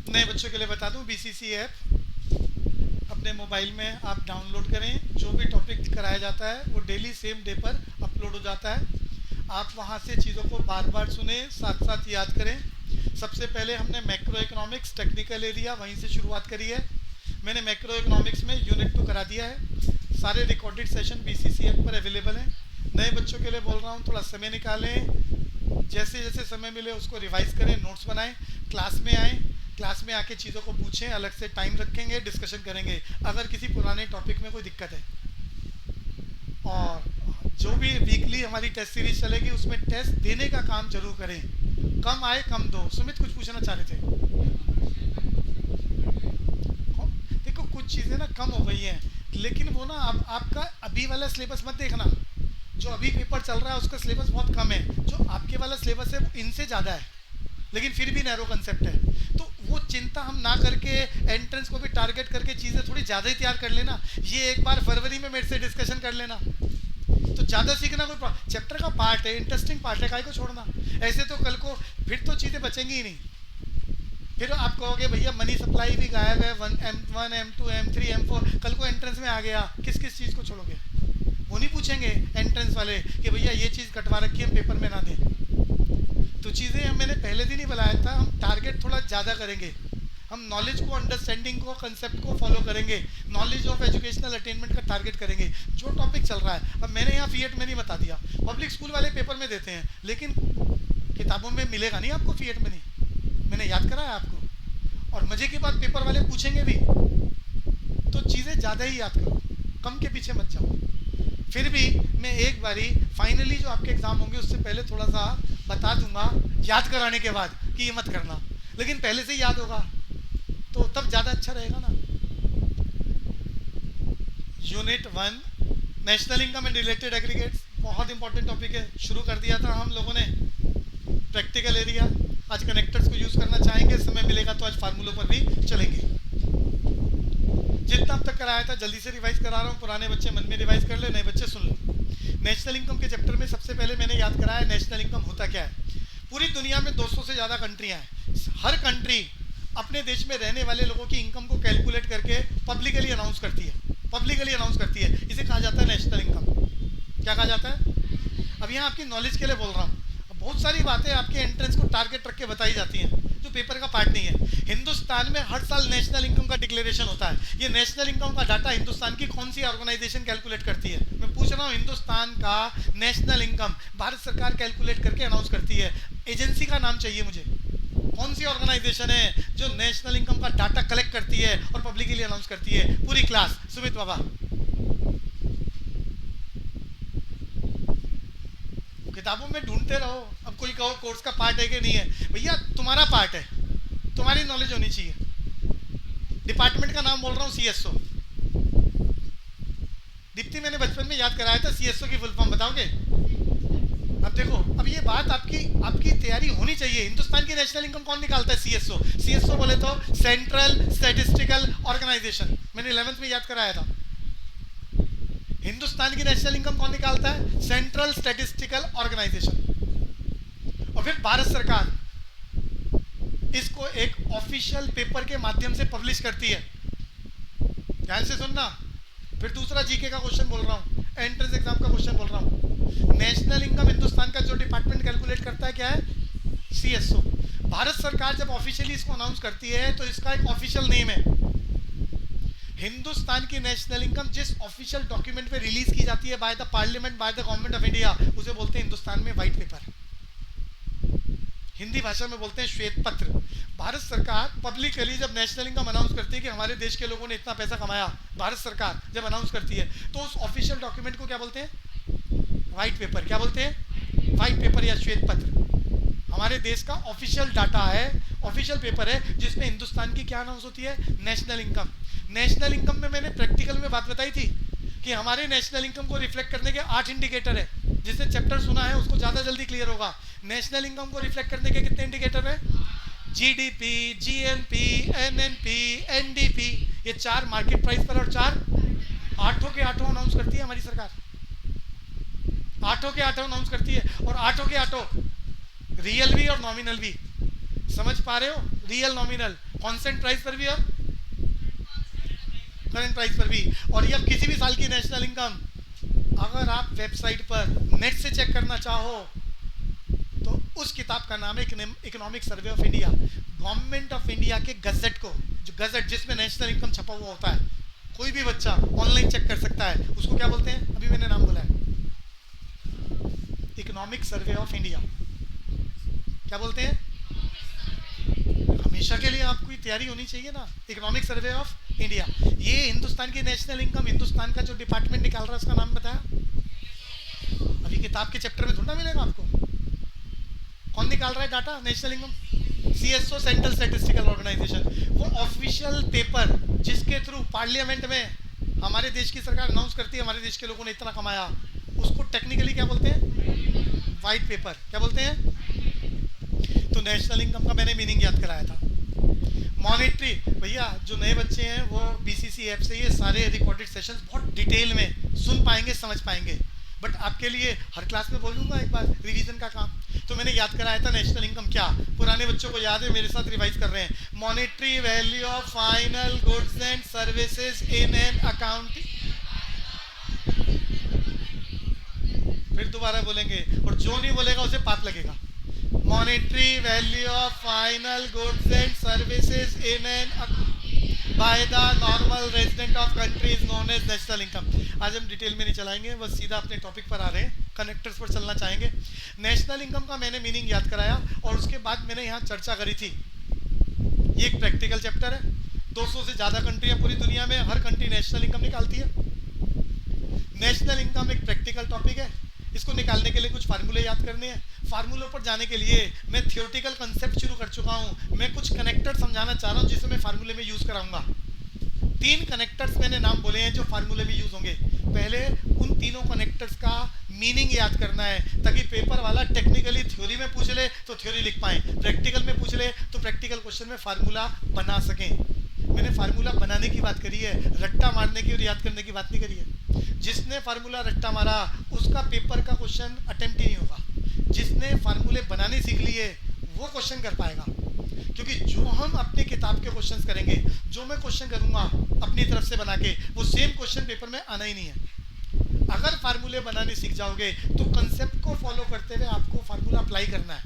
नए बच्चों के लिए बता दूं, बीसीसी ऐप अपने मोबाइल में आप डाउनलोड करें। जो भी टॉपिक कराया जाता है वो डेली सेम डे पर अपलोड हो जाता है। आप वहां से चीज़ों को बार बार सुने, साथ साथ याद करें। सबसे पहले हमने मैक्रो इकोनॉमिक्स टेक्निकल एरिया वहीं से शुरुआत करी है। मैंने मैक्रो इकोनॉमिक्स में यूनिट 2 करा दिया है। सारे रिकॉर्डेड सेशन बीसीसी ऐप पर अवेलेबल हैं। नए बच्चों के लिए बोल रहा हूँ, थोड़ा समय निकालें, जैसे जैसे समय मिले उसको रिवाइज करें, नोट्स बनाएं, क्लास में आएँ, क्लास में आके चीज़ों को पूछें, अलग से टाइम रखेंगे, डिस्कशन करेंगे अगर किसी पुराने टॉपिक में कोई दिक्कत है। और जो भी वीकली हमारी टेस्ट सीरीज चलेगी उसमें टेस्ट देने का काम जरूर करें। कम आए कम दो। सुमित कुछ पूछना चाह रहे थे? देखो कुछ चीज़ें ना कम हो गई हैं, लेकिन वो ना अब आपका अभी वाला सिलेबस मत देखना। जो अभी पेपर चल रहा है उसका सिलेबस बहुत कम है, जो आपके वाला सिलेबस है वो इनसे ज़्यादा है, लेकिन फिर भी नैरो कंसेप्ट है। तो वो चिंता हम ना करके एंट्रेंस को भी टारगेट करके चीज़ें थोड़ी ज़्यादा ही तैयार कर लेना। ये एक बार फरवरी में मेरे से डिस्कशन कर लेना, तो ज़्यादा सीखना कोई चैप्टर का पार्ट है, इंटरेस्टिंग पार्ट है, काहे को छोड़ना। ऐसे तो कल को फिर तो चीज़ें बचेंगी ही नहीं। फिर आप कहोगे भैया मनी सप्लाई भी गायब है, M1 M2 M3 M4, कल को एंट्रेंस में आ गया, किस किस चीज़ को छोड़ोगे? वो नहीं पूछेंगे एंट्रेंस वाले कि भैया ये चीज़ कटवा रखी है, हम पेपर में ना दें। तो चीज़ें मैंने पहले दिन ही बताया था, हम टारगेट थोड़ा ज़्यादा करेंगे। हम नॉलेज को, अंडरस्टैंडिंग को, कंसेप्ट को फॉलो करेंगे, नॉलेज ऑफ एजुकेशनल अटेनमेंट का टारगेट करेंगे। जो टॉपिक चल रहा है, अब मैंने यहाँ फीएट में नहीं बता दिया, पब्लिक स्कूल वाले पेपर में देते हैं, लेकिन किताबों में मिलेगा नहीं आपको फीएट में नहीं। मैंने याद कराया आपको, और मजे की बात पेपर वाले पूछेंगे भी। तो चीज़ें ज़्यादा ही याद करो, कम के पीछे मत जाओ। फिर भी मैं एक बारी फाइनली जो आपके एग्जाम होंगे उससे पहले थोड़ा सा बता दूंगा, याद कराने के बाद, कि ये मत करना, लेकिन पहले से ही याद होगा तो तब ज़्यादा अच्छा रहेगा ना। Unit 1 national income and related aggregates, बहुत इंपॉर्टेंट टॉपिक है। शुरू कर दिया था हम लोगों ने प्रैक्टिकल एरिया। आज कनेक्टर्स को यूज़ करना चाहेंगे, समय मिलेगा तो आज फार्मूलों पर भी चलेंगे। जितना अब तक कराया था जल्दी से रिवाइज करा रहा हूँ, पुराने बच्चे मन में रिवाइज कर ले, नए बच्चे सुन लो। नेशनल इनकम के चैप्टर में सबसे पहले मैंने याद कराया नेशनल इनकम होता क्या है। पूरी दुनिया में 200 से ज़्यादा कंट्रियाँ हैं। हर कंट्री अपने देश में रहने वाले लोगों की इनकम को कैलकुलेट करके पब्लिकली अनाउंस करती है, पब्लिकली अनाउंस करती है। इसे कहा जाता है नेशनल इनकम। क्या कहा जाता है? अब यहाँ आपकी नॉलेज के लिए बोल रहा हूँ। बहुत सारी बातें आपके एंट्रेंस को टारगेट रख के बताई जाती हैं जो पेपर का पार्ट नहीं है। हिंदुस्तान में हर साल नेशनल इनकम का डिक्लेरेशन होता है। ये नेशनल इनकम का डाटा हिंदुस्तान की कौन सी ऑर्गेनाइजेशन कैलकुलेट करती है? मैं पूछ रहा हूँ, हिंदुस्तान का नेशनल इनकम भारत सरकार कैलकुलेट करके अनाउंस करती है। एजेंसी का नाम चाहिए मुझे, कौन सी ऑर्गेनाइजेशन है जो नेशनल इनकम का डाटा कलेक्ट करती है और पब्लिकली अनाउंस करती है? पूरी क्लास, सुमित बाबा। किताबों में ढूंढते रहो। अब कोई कहो कोर्स का पार्ट है कि नहीं है, भैया तुम्हारा पार्ट है, तुम्हारी नॉलेज होनी चाहिए। डिपार्टमेंट का नाम बोल रहा हूँ, सीएसओ। दीप्ति मैंने बचपन में याद कराया था, सीएसओ की फुल फॉर्म बताओगे? अब देखो, अब ये बात आपकी तैयारी होनी चाहिए। हिंदुस्तान की नेशनल इनकम कौन निकालता है? सीएसओ। सीएसओ बोले तो सेंट्रल स्टैटिस्टिकल ऑर्गेनाइजेशन, मैंने 11th में याद कराया था। हिंदुस्तान की नेशनल इनकम कौन निकालता है? Central statistical organisation. और फिर भारत सरकार इसको एक ऑफिशियल पेपर के माध्यम से पब्लिश करती है। ध्यान से सुनना। फिर दूसरा जीके का क्वेश्चन बोल रहा हूँ, एंट्रेंस एग्जाम का क्वेश्चन बोल रहा हूँ। नेशनल इनकम हिंदुस्तान का जो डिपार्टमेंट कैलकुलेट करता है क्या है? सीएसओ। भारत सरकार जब ऑफिशियली इसको अनाउंस करती है तो इसका एक ऑफिशियल नेम है। हिंदुस्तान की नेशनल इनकम जिस ऑफिशियल डॉक्यूमेंट पे रिलीज की जाती है by the parliament, bye the government of India, उसे बोलते हैं हिंदुस्तान में व्हाइट पेपर। हिंदी भाषा में बोलते हैं श्वेत पत्र। भारत सरकार पब्लिकली जब नेशनल इनकम अनाउंस करती है कि हमारे देश के लोगों ने इतना पैसा कमाया, भारत सरकार जब अनाउंस करती है तो उस ऑफिशियल डॉक्यूमेंट को क्या बोलते हैं? White paper. क्या बोलते हैं? व्हाइट पेपर या श्वेत पत्र। हमारे देश का ऑफिशियल डाटा है, ऑफिशियल पेपर है, जिसमें हिंदुस्तान की क्या अनाउंस होती है? National income. नेशनल इनकम में मैंने प्रैक्टिकल में बात बताई थी कि हमारे नेशनल इनकम को रिफ्लेक्ट करने के 8 इंडिकेटर है। जिसने चैप्टर सुना है उसको ज़्यादा जल्दी क्लियर होगा। नेशनल इनकम को रिफ्लेक्ट करने के कितने इंडिकेटर है? जीडीपी, जीएनपी, एनएनपी, एनडीपी, ये 4 मार्केट प्राइस पर, और 4 आठों के आठों अनाउंस करती है हमारी सरकार। आठों के आठों अनाउंस करती है, और आठों के आठों रियल भी और नॉमिनल भी। समझ पा रहे हो? रियल नॉमिनल कांस्टेंट प्राइस पर भी और करंट प्राइस पर भी। और ये अब किसी भी साल की नेशनल इनकम अगर आप वेबसाइट पर नेट से चेक करना चाहो तो उस किताब का नाम है economic survey of India. Government of India के गजट को, जो गजट जिसमें नेशनल इनकम छपा हुआ होता है, कोई भी बच्चा ऑनलाइन चेक कर सकता है। उसको क्या बोलते हैं, अभी मैंने नाम बोला है, इकोनॉमिक सर्वे ऑफ इंडिया। क्या बोलते हैं? हमेशा के लिए आपको तैयारी होनी चाहिए ना। इकोनॉमिक सर्वे ऑफ इंडिया, ये हिंदुस्तान की नेशनल इनकम, हिंदुस्तान का जो डिपार्टमेंट निकाल रहा है उसका नाम बताया। अभी किताब के चैप्टर में थोड़ा मिलेगा आपको। कौन निकाल रहा है data national income? CSO, central statistical organisation. वो ऑफिशियल पेपर जिसके थ्रू पार्लियामेंट में हमारे देश की सरकार अनाउंस करती है हमारे देश के लोगों ने इतना कमाया, उसको टेक्निकली क्या बोलते हैं? White paper. क्या बोलते हैं? तो नेशनल इनकम का मैंने मीनिंग याद कराया था। मॉनेटरी, भैया जो नए बच्चे हैं वो बीसीसी ऐप से ये सारे रिकॉर्डेड सेशंस बहुत डिटेल में सुन पाएंगे, समझ पाएंगे। बट आपके लिए हर क्लास में बोलूँगा एक बार रिवीजन का काम। तो मैंने याद कराया था नेशनल इनकम क्या, पुराने बच्चों को याद है, मेरे साथ रिवाइज कर रहे हैं। Monetary value of final goods and services in an account. फिर दोबारा बोलेंगे और जो नहीं बोलेगा उसे पाप लगेगा। Monetary value of final goods and services in an by the normal resident of country is known as national income. आज हम डिटेल में नहीं चलाएंगे, बस सीधा अपने टॉपिक पर आ रहे हैं, कनेक्टर्स पर चलना चाहेंगे। नेशनल इनकम का मैंने मीनिंग याद कराया और उसके बाद मैंने यहाँ चर्चा करी थी। ये एक प्रैक्टिकल चैप्टर है, 200 से ज़्यादा कंट्रियाँ पूरी दुनिया में, हर कंट्री नेशनल इनकम निकालती है। नेशनल इनकम एक प्रैक्टिकल टॉपिक है, इसको निकालने के लिए कुछ फार्मूले याद करने हैं। फार्मूलों पर जाने के लिए मैं थियोरेटिकल कंसेप्ट शुरू कर चुका हूँ, मैं कुछ कनेक्टर समझाना चाह रहा हूँ जिसे मैं फार्मूले में यूज़ कराऊंगा। 3 कनेक्टर्स मैंने नाम बोले हैं जो फार्मूले में यूज़ होंगे। पहले उन तीनों कनेक्टर्स का मीनिंग याद करना है ताकि पेपर वाला टेक्निकली थ्योरी में पूछ ले तो थ्योरी लिख पाएँ, प्रैक्टिकल में पूछ ले तो प्रैक्टिकल क्वेश्चन में फार्मूला बना सकें। मैंने फार्मूला बनाने की बात करी है, रट्टा मारने की और याद करने की बात नहीं करी है। जिसने फार्मूला रट्टा मारा उसका पेपर का क्वेश्चन अटेम्प्ट ही नहीं होगा। जिसने फार्मूले बनाने सीख लिए वो क्वेश्चन कर पाएगा, क्योंकि जो हम अपनी किताब के क्वेश्चंस करेंगे, जो मैं क्वेश्चन करूंगा अपनी तरफ से बना के, वो सेम क्वेश्चन पेपर में आना ही नहीं है। अगर फार्मूले बनाने सीख जाओगे तो कंसेप्ट को फॉलो करते हुए आपको फार्मूला अप्लाई करना है।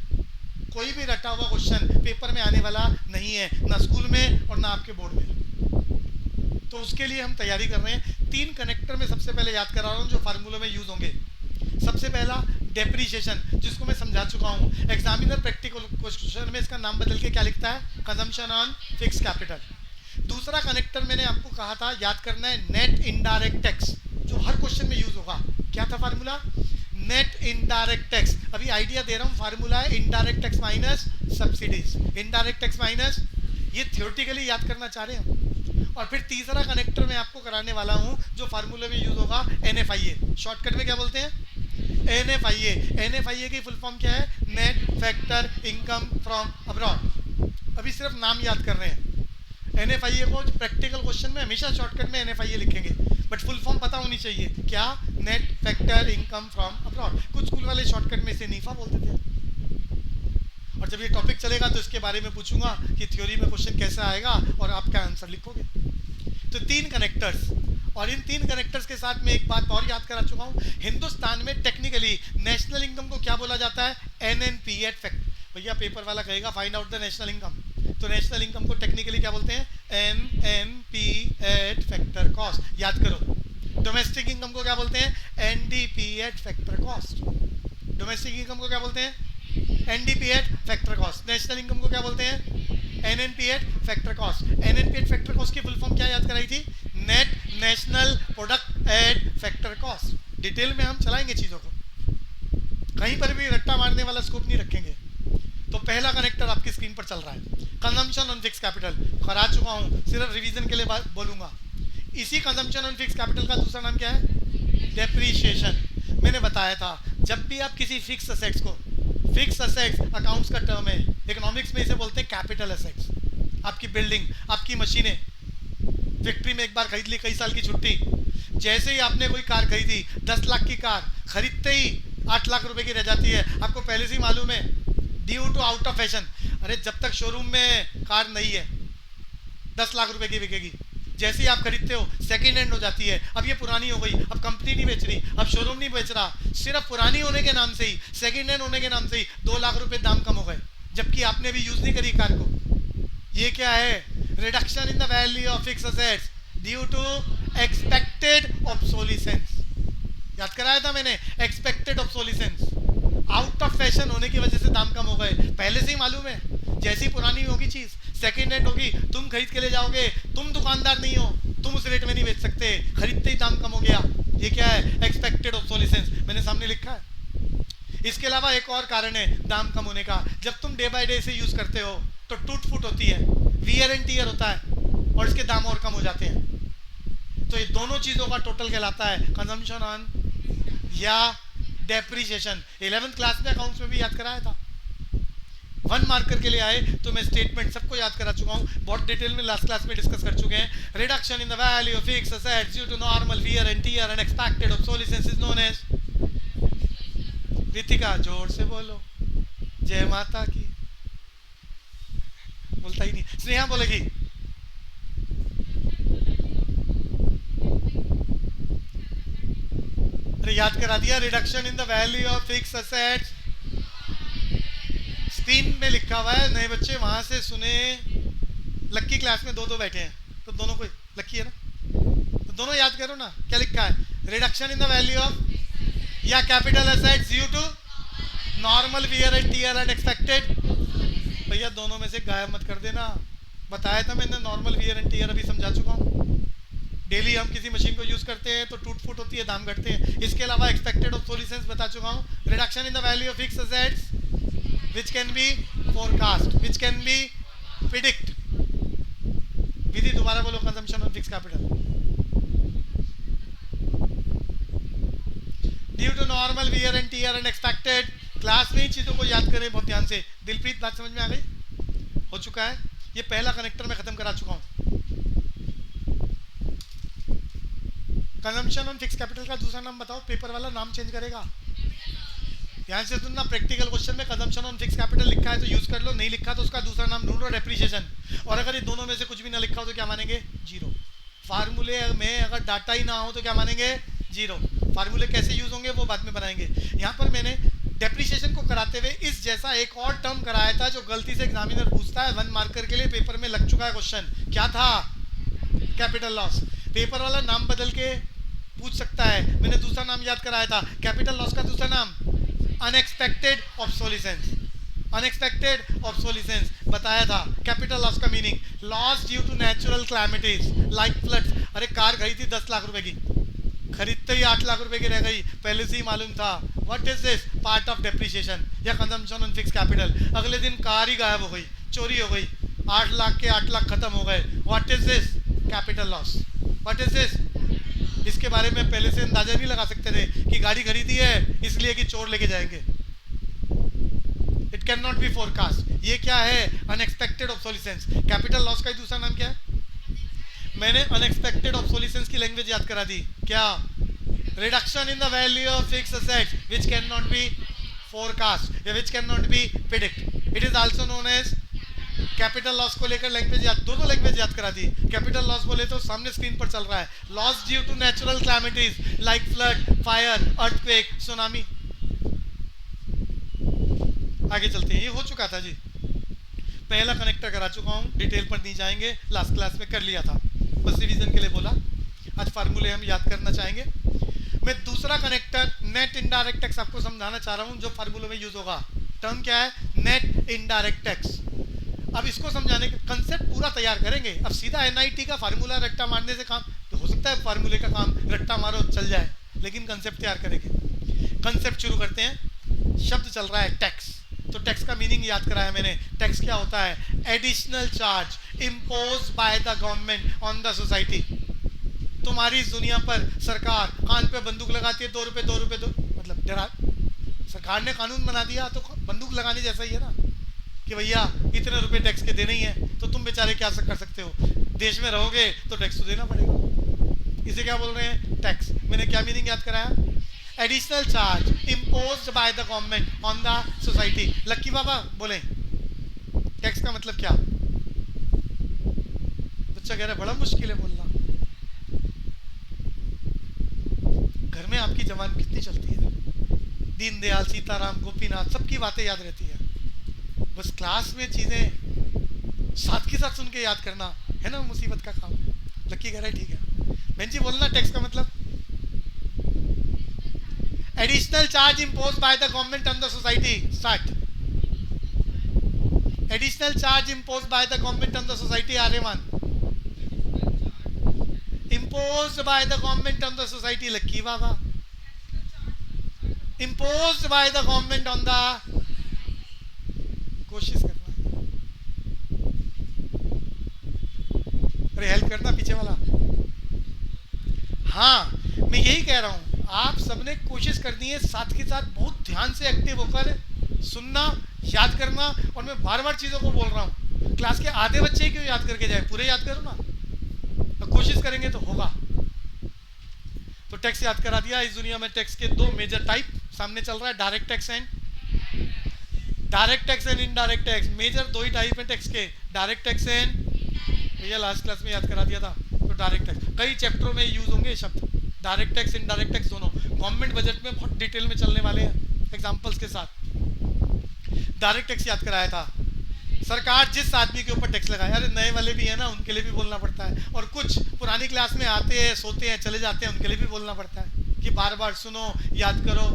कोई भी रटा हुआ क्वेश्चन पेपर में आने वाला नहीं है, ना स्कूल में और ना आपके बोर्ड में। तो उसके लिए हम तैयारी कर रहे हैं। 3 कनेक्टर में सबसे पहले याद करा रहा हूँ जो फार्मूलों में यूज होंगे। सबसे पहला डेप्रीशिएशन, जिसको मैं समझा चुका हूँ। एग्जामिनर प्रैक्टिकल क्वेश्चन में इसका नाम बदल के क्या लिखता है? Consumption on fix capital. दूसरा कनेक्टर मैंने आपको कहा था याद करना है, नेट इनडायरेक्ट टैक्स, जो हर क्वेश्चन में यूज होगा। क्या था फार्मूला? Net indirect tax. अभी आइडिया दे रहा हूँ, फार्मूला है indirect tax minus subsidies. Indirect tax minus, ये थ्योरेटिकली याद करना चाह रहे हैं। और फिर तीसरा कनेक्टर मैं आपको कराने वाला हूँ जो फार्मूले में यूज होगा, NFIA। शॉर्टकट में क्या बोलते हैं? NFIA। NFIA की फुल फॉर्म क्या है? Net factor income from abroad. अभी सिर्फ नाम याद कर रहे हैं। NFIA को प्रैक्टिकल क्वेश्चन में हमेशा शॉर्टकट में NFIA लिखेंगे, बट फुल फॉर्म पता होनी चाहिए। क्या? Net factor income from abroad. कुछ स्कूल वाले शॉर्टकट में इसे नीफा बोलते थे। और जब ये टॉपिक चलेगा तो इसके बारे में पूछूंगा कि थ्योरी में क्वेश्चन कैसा आएगा और आप क्या आंसर लिखोगे। तो 3 कनेक्टर्स, और इन 3 कनेक्टर्स के साथ मैं एक बात और याद करा चुका हूँ। हिंदुस्तान में टेक्निकली नेशनल इनकम को क्या बोला जाता है? NNP fact. भैया पेपर वाला कहेगा find out the national income, तो नेशनल इनकम को टेक्निकली क्या बोलते हैं? NNP factor cost. याद करो। डोमेस्टिक इनकम को क्या बोलते हैं? NDP factor cost. Domestic income को क्या बोलते हैं? NDP factor cost. National income को क्या बोलते हैं? NNP factor cost. NNP factor cost की फुल फॉर्म क्या याद कराई थी? Net national product at factor cost. Detail में हम चलाएंगे चीज़ों को, कहीं पर भी रट्टा मारने वाला स्कोप नहीं रखेंगे। तो पहला कनेक्टर आपकी स्क्रीन पर चल रहा है, कंजम्पशन ऑन फिक्स कैपिटल। करा चुका हूँ, सिर्फ रिवीजन के लिए बोलूँगा। इसी कंजम्पशन ऑन फिक्स कैपिटल का दूसरा नाम क्या है? डेप्रीशिएशन। मैंने बताया था जब भी आप किसी फिक्स असेट्स को, फिक्स असेट्स अकाउंट्स का टर्म है, इकोनॉमिक्स में इसे बोलते हैं कैपिटल असेट्स। आपकी बिल्डिंग, आपकी मशीनें, फैक्ट्री में एक बार खरीद ली, कई साल की छुट्टी। जैसे ही आपने कोई कार खरीदी, 10 लाख की कार, खरीदते ही 8 लाख रुपए की रह जाती है। आपको पहले से ही मालूम है, due to out of fashion. अरे जब तक शोरूम में कार नहीं है 10 लाख रुपए की बिकेगी। जैसे ही आप खरीदते हो सेकंड हैंड हो जाती है, अब ये पुरानी हो गई, अब कंपनी नहीं बेच रही, अब शोरूम नहीं बेच रहा, सिर्फ पुरानी होने के नाम से ही, सेकंड हैंड होने के नाम से ही 2 लाख रुपए दाम कम हो गए, जबकि आपने भी यूज नहीं करी कार को। ये क्या है? Reduction in the value of fix assets due to expected obsolescence. याद कराया था मैंने, expected obsolescence. Out of fashion होने की वजह से दाम कम हो गए, पहले से ही मालूम है। जैसी पुरानी होगी चीज, सेकंड हैंड होगी, तुम खरीद के ले जाओगे, तुम दुकानदार नहीं हो, तुम उस रेट में नहीं बेच सकते, खरीदते ही दाम कम हो गया। ये क्या है? एक्सपेक्टेड ऑब्सोलिसेंस, मैंने सामने लिखा है। इसके अलावा एक और कारण है दाम कम होने का, जब तुम डे बाय डे से यूज करते हो तो टूट फूट होती है, वियर एंड टीयर होता है, और इसके दाम और कम हो जाते हैं। तो ये दोनों चीजों का टोटल कहलाता है कंजम्पशन ऑन या डेप्रिसिएशन। 11th क्लास में अकाउंट्स में भी याद कराया था। 1 मार्कर के लिए आए तो मैं स्टेटमेंट सबको याद करा चुका हूँ, बहुत डिटेल में लास्ट क्लास में डिस्कस कर चुके हैं। Reduction in the value of fixed assets due to normal wear and tear and expected obsolescence is known as. Ritika जोर से बोलो, जय माता की। बोलता ही नहीं, स्नेहा बोलेगी। अरे याद करा दिया, reduction in the value of fixed assets. Screen में लिखा हुआ है, नए बच्चे वहां से सुने। लक्की क्लास में 2-2 बैठे हैं, तो दोनों को, लक्की है ना, तो दोनों याद करो ना, क्या लिखा है? Reduction in the value of या capital assets due to normal wear and tear and expected. भैया दोनों में से गायब मत कर देना, बताया था मैंने, नॉर्मल वियर एंड टियर अभी समझा चुका हूँ। डेली हम किसी मशीन को यूज करते हैं तो टूट फूट होती है, दाम घटते हैं। इसके अलावा एक्सपेक्टेड ऑब्सोलिसेंस बता चुका हूँ। Reduction in the value of fixed assets which can be forecast, which can be predict। Vidhi दोबारा बोलो, consumption on fix capital due to normal wear and tear and expected. Class में ही चीजों को याद करें बहुत ध्यान से। दिलप्रीत बात समझ में आ गई? हो चुका है, ये पहला कनेक्टर मैं खत्म करा चुका हूं। कंजम्पशन ऑन फिक्स कैपिटल का दूसरा नाम बताओ, पेपर वाला नाम चेंज करेगा। ध्यान से सुनना, प्रैक्टिकल क्वेश्चन में कंजम्पशन ऑन फिक्स कैपिटल लिखा है तो यूज कर लो, नहीं लिखा तो उसका दूसरा नाम ढूंढो, डेप्रिसिएशन। और अगर ये दोनों में से कुछ भी ना लिखा हो तो क्या मानेंगे? जीरो। फार्मूले में अगर डाटा ही ना हो तो क्या मानेंगे? जीरो। फार्मूले कैसे यूज होंगे वो बाद में बनाएंगे। यहाँ पर मैंने डेप्रिसिएशन को कराते हुए इस जैसा एक और टर्म कराया था जो गलती से एग्जामिनर पूछता है 1 मार्कर के लिए, पेपर में लग चुका है क्वेश्चन। क्या था? Capital loss. पेपर वाला नाम बदल के पूछ सकता है। मैंने दूसरा नाम याद कराया था, कैपिटल लॉस का दूसरा नाम अनएक्सपेक्टेड ऑब्सोलिसेंस। अनएक्सपेक्टेड ऑब्सोलिसेंस बताया था। कैपिटल लॉस का meaning loss due to natural calamities like floods. अरे कार खरीदी 10 लाख रुपए की, खरीदते ही 8 लाख रुपए की रह गई, पहले से ही मालूम था। What is this? Part of depreciation या कंजम्पशन ऑन फिक्स कैपिटल। अगले दिन कार ही गायब हो गई, चोरी हो गई, 8 लाख के 8 लाख खत्म हो गए। What is this? Capital loss. What is this? इसके बारे में पहले से अंदाजा नहीं लगा सकते थे कि गाड़ी खरीदी है इसलिए कि चोर लेके जाएंगे। It can not be forecast. ये क्या है? Unexpected obsolescence. कैपिटल लॉस का ही दूसरा नाम क्या है? मैंने अनएक्सपेक्टेड ऑब्सोलिसेंस की लैंग्वेज याद करा दी। क्या? Reduction in the value of fixed assets which can not be forecast या which can not be predict. It is also known as capital loss को लेकर लैंग्वेज याद, दोनों लैंग्वेज याद करा दी। कैपिटल लॉस बोले तो सामने स्क्रीन पर चल रहा है, loss due to natural calamities like flood, fire, earthquake, tsunami. आगे चलते हैं, ये हो चुका था जी, पहला कनेक्टर करा चुका हूं, डिटेल पर नहीं जाएंगे, लास्ट क्लास में कर लिया था, बस रिवीजन के लिए बोला। आज फार्मूले हम याद करना चाहेंगे। मैं दूसरा कनेक्टर नेट इनडायरेक्ट टैक्स आपको समझाना चाह रहा हूं जो फार्मूले में यूज होगा। टर्म क्या है? Net indirect tax. अब इसको समझाने के कंसेप्ट पूरा तैयार करेंगे। अब सीधा एनआईटी का फार्मूला रट्टा मारने से काम तो हो सकता है, फार्मूले का काम रट्टा मारो चल जाए, लेकिन कंसेप्ट तैयार करेंगे। कंसेप्ट शुरू करते हैं। शब्द चल रहा है टैक्स, तो टैक्स का मीनिंग याद कराया मैंने। टैक्स क्या होता है? Additional charge impose by the government on the society. तुम्हारी इस दुनिया पर सरकार कान पे बंदूक लगाती है, 2 रुपए 2 रुपए 2, मतलब डरा, सरकार ने कानून बना दिया तो बंदूक लगाने जैसा ही है ना, कि भैया इतने रुपए टैक्स के देने ही है, तो तुम बेचारे क्या कर सकते हो, देश में रहोगे तो टैक्स तो देना पड़ेगा। इसे क्या बोल रहे हैं? टैक्स। मैंने क्या मीनिंग याद कराया? Additional charge imposed by the government on the society. Lucky Baba बोले टैक्स का मतलब क्या? बच्चा कह रहा है बड़ा मुश्किल है बोलना। घर में आपकी जबान कितनी चलती है? दीनदयाल, सीताराम, गोपीनाथ, सबकी बातें याद रहती है। बस क्लास में चीजें साथ के साथ सुन के याद करना है ना मुसीबत का काम। लक्की कह रहा है ठीक है। बहन जी बोलना टैक्स का मतलब additional charge impose by the government on the society. Start. Additional charge impose by the government on the society. Aryaman. Impose by the government on the society. Lucky Baba. Impose by the government on the, कोशिश करना। अरे help करना पीछे वाला। हाँ मैं यही कह रहा हूं, आप सबने कोशिश करनी है साथ के साथ बहुत ध्यान से एक्टिव होकर सुनना, याद करना। और मैं बार बार चीजों को बोल रहा हूं, क्लास के आधे बच्चे क्यों याद करके जाए, पूरे याद करो ना। तो कोशिश करेंगे तो होगा। तो टैक्स याद करा दिया। इस दुनिया में टैक्स के दो मेजर टाइप सामने चल रहा है, direct tax and indirect tax. Major दो ही टाइप है टैक्स के, डायरेक्ट टैक्स एंड, भैया लास्ट क्लास में याद करा दिया था। तो डायरेक्ट टैक्स कई चैप्टरों में यूज होंगे शब्द, डायरेक्ट टैक्स इनडायरेक्ट टैक्स दोनों। गवर्नमेंट बजट में बहुत डिटेल में चलने वाले हैं एग्जांपल्स के साथ। डायरेक्ट टैक्स याद कराया था, सरकार जिस आदमी के ऊपर टैक्स लगाए। अरे नए वाले भी है ना, उनके लिए भी बोलना पड़ता है। और कुछ पुरानी क्लास में आते हैं, सोते हैं, चले जाते हैं, उनके लिए भी बोलना पड़ता है कि बार बार सुनो, याद करो।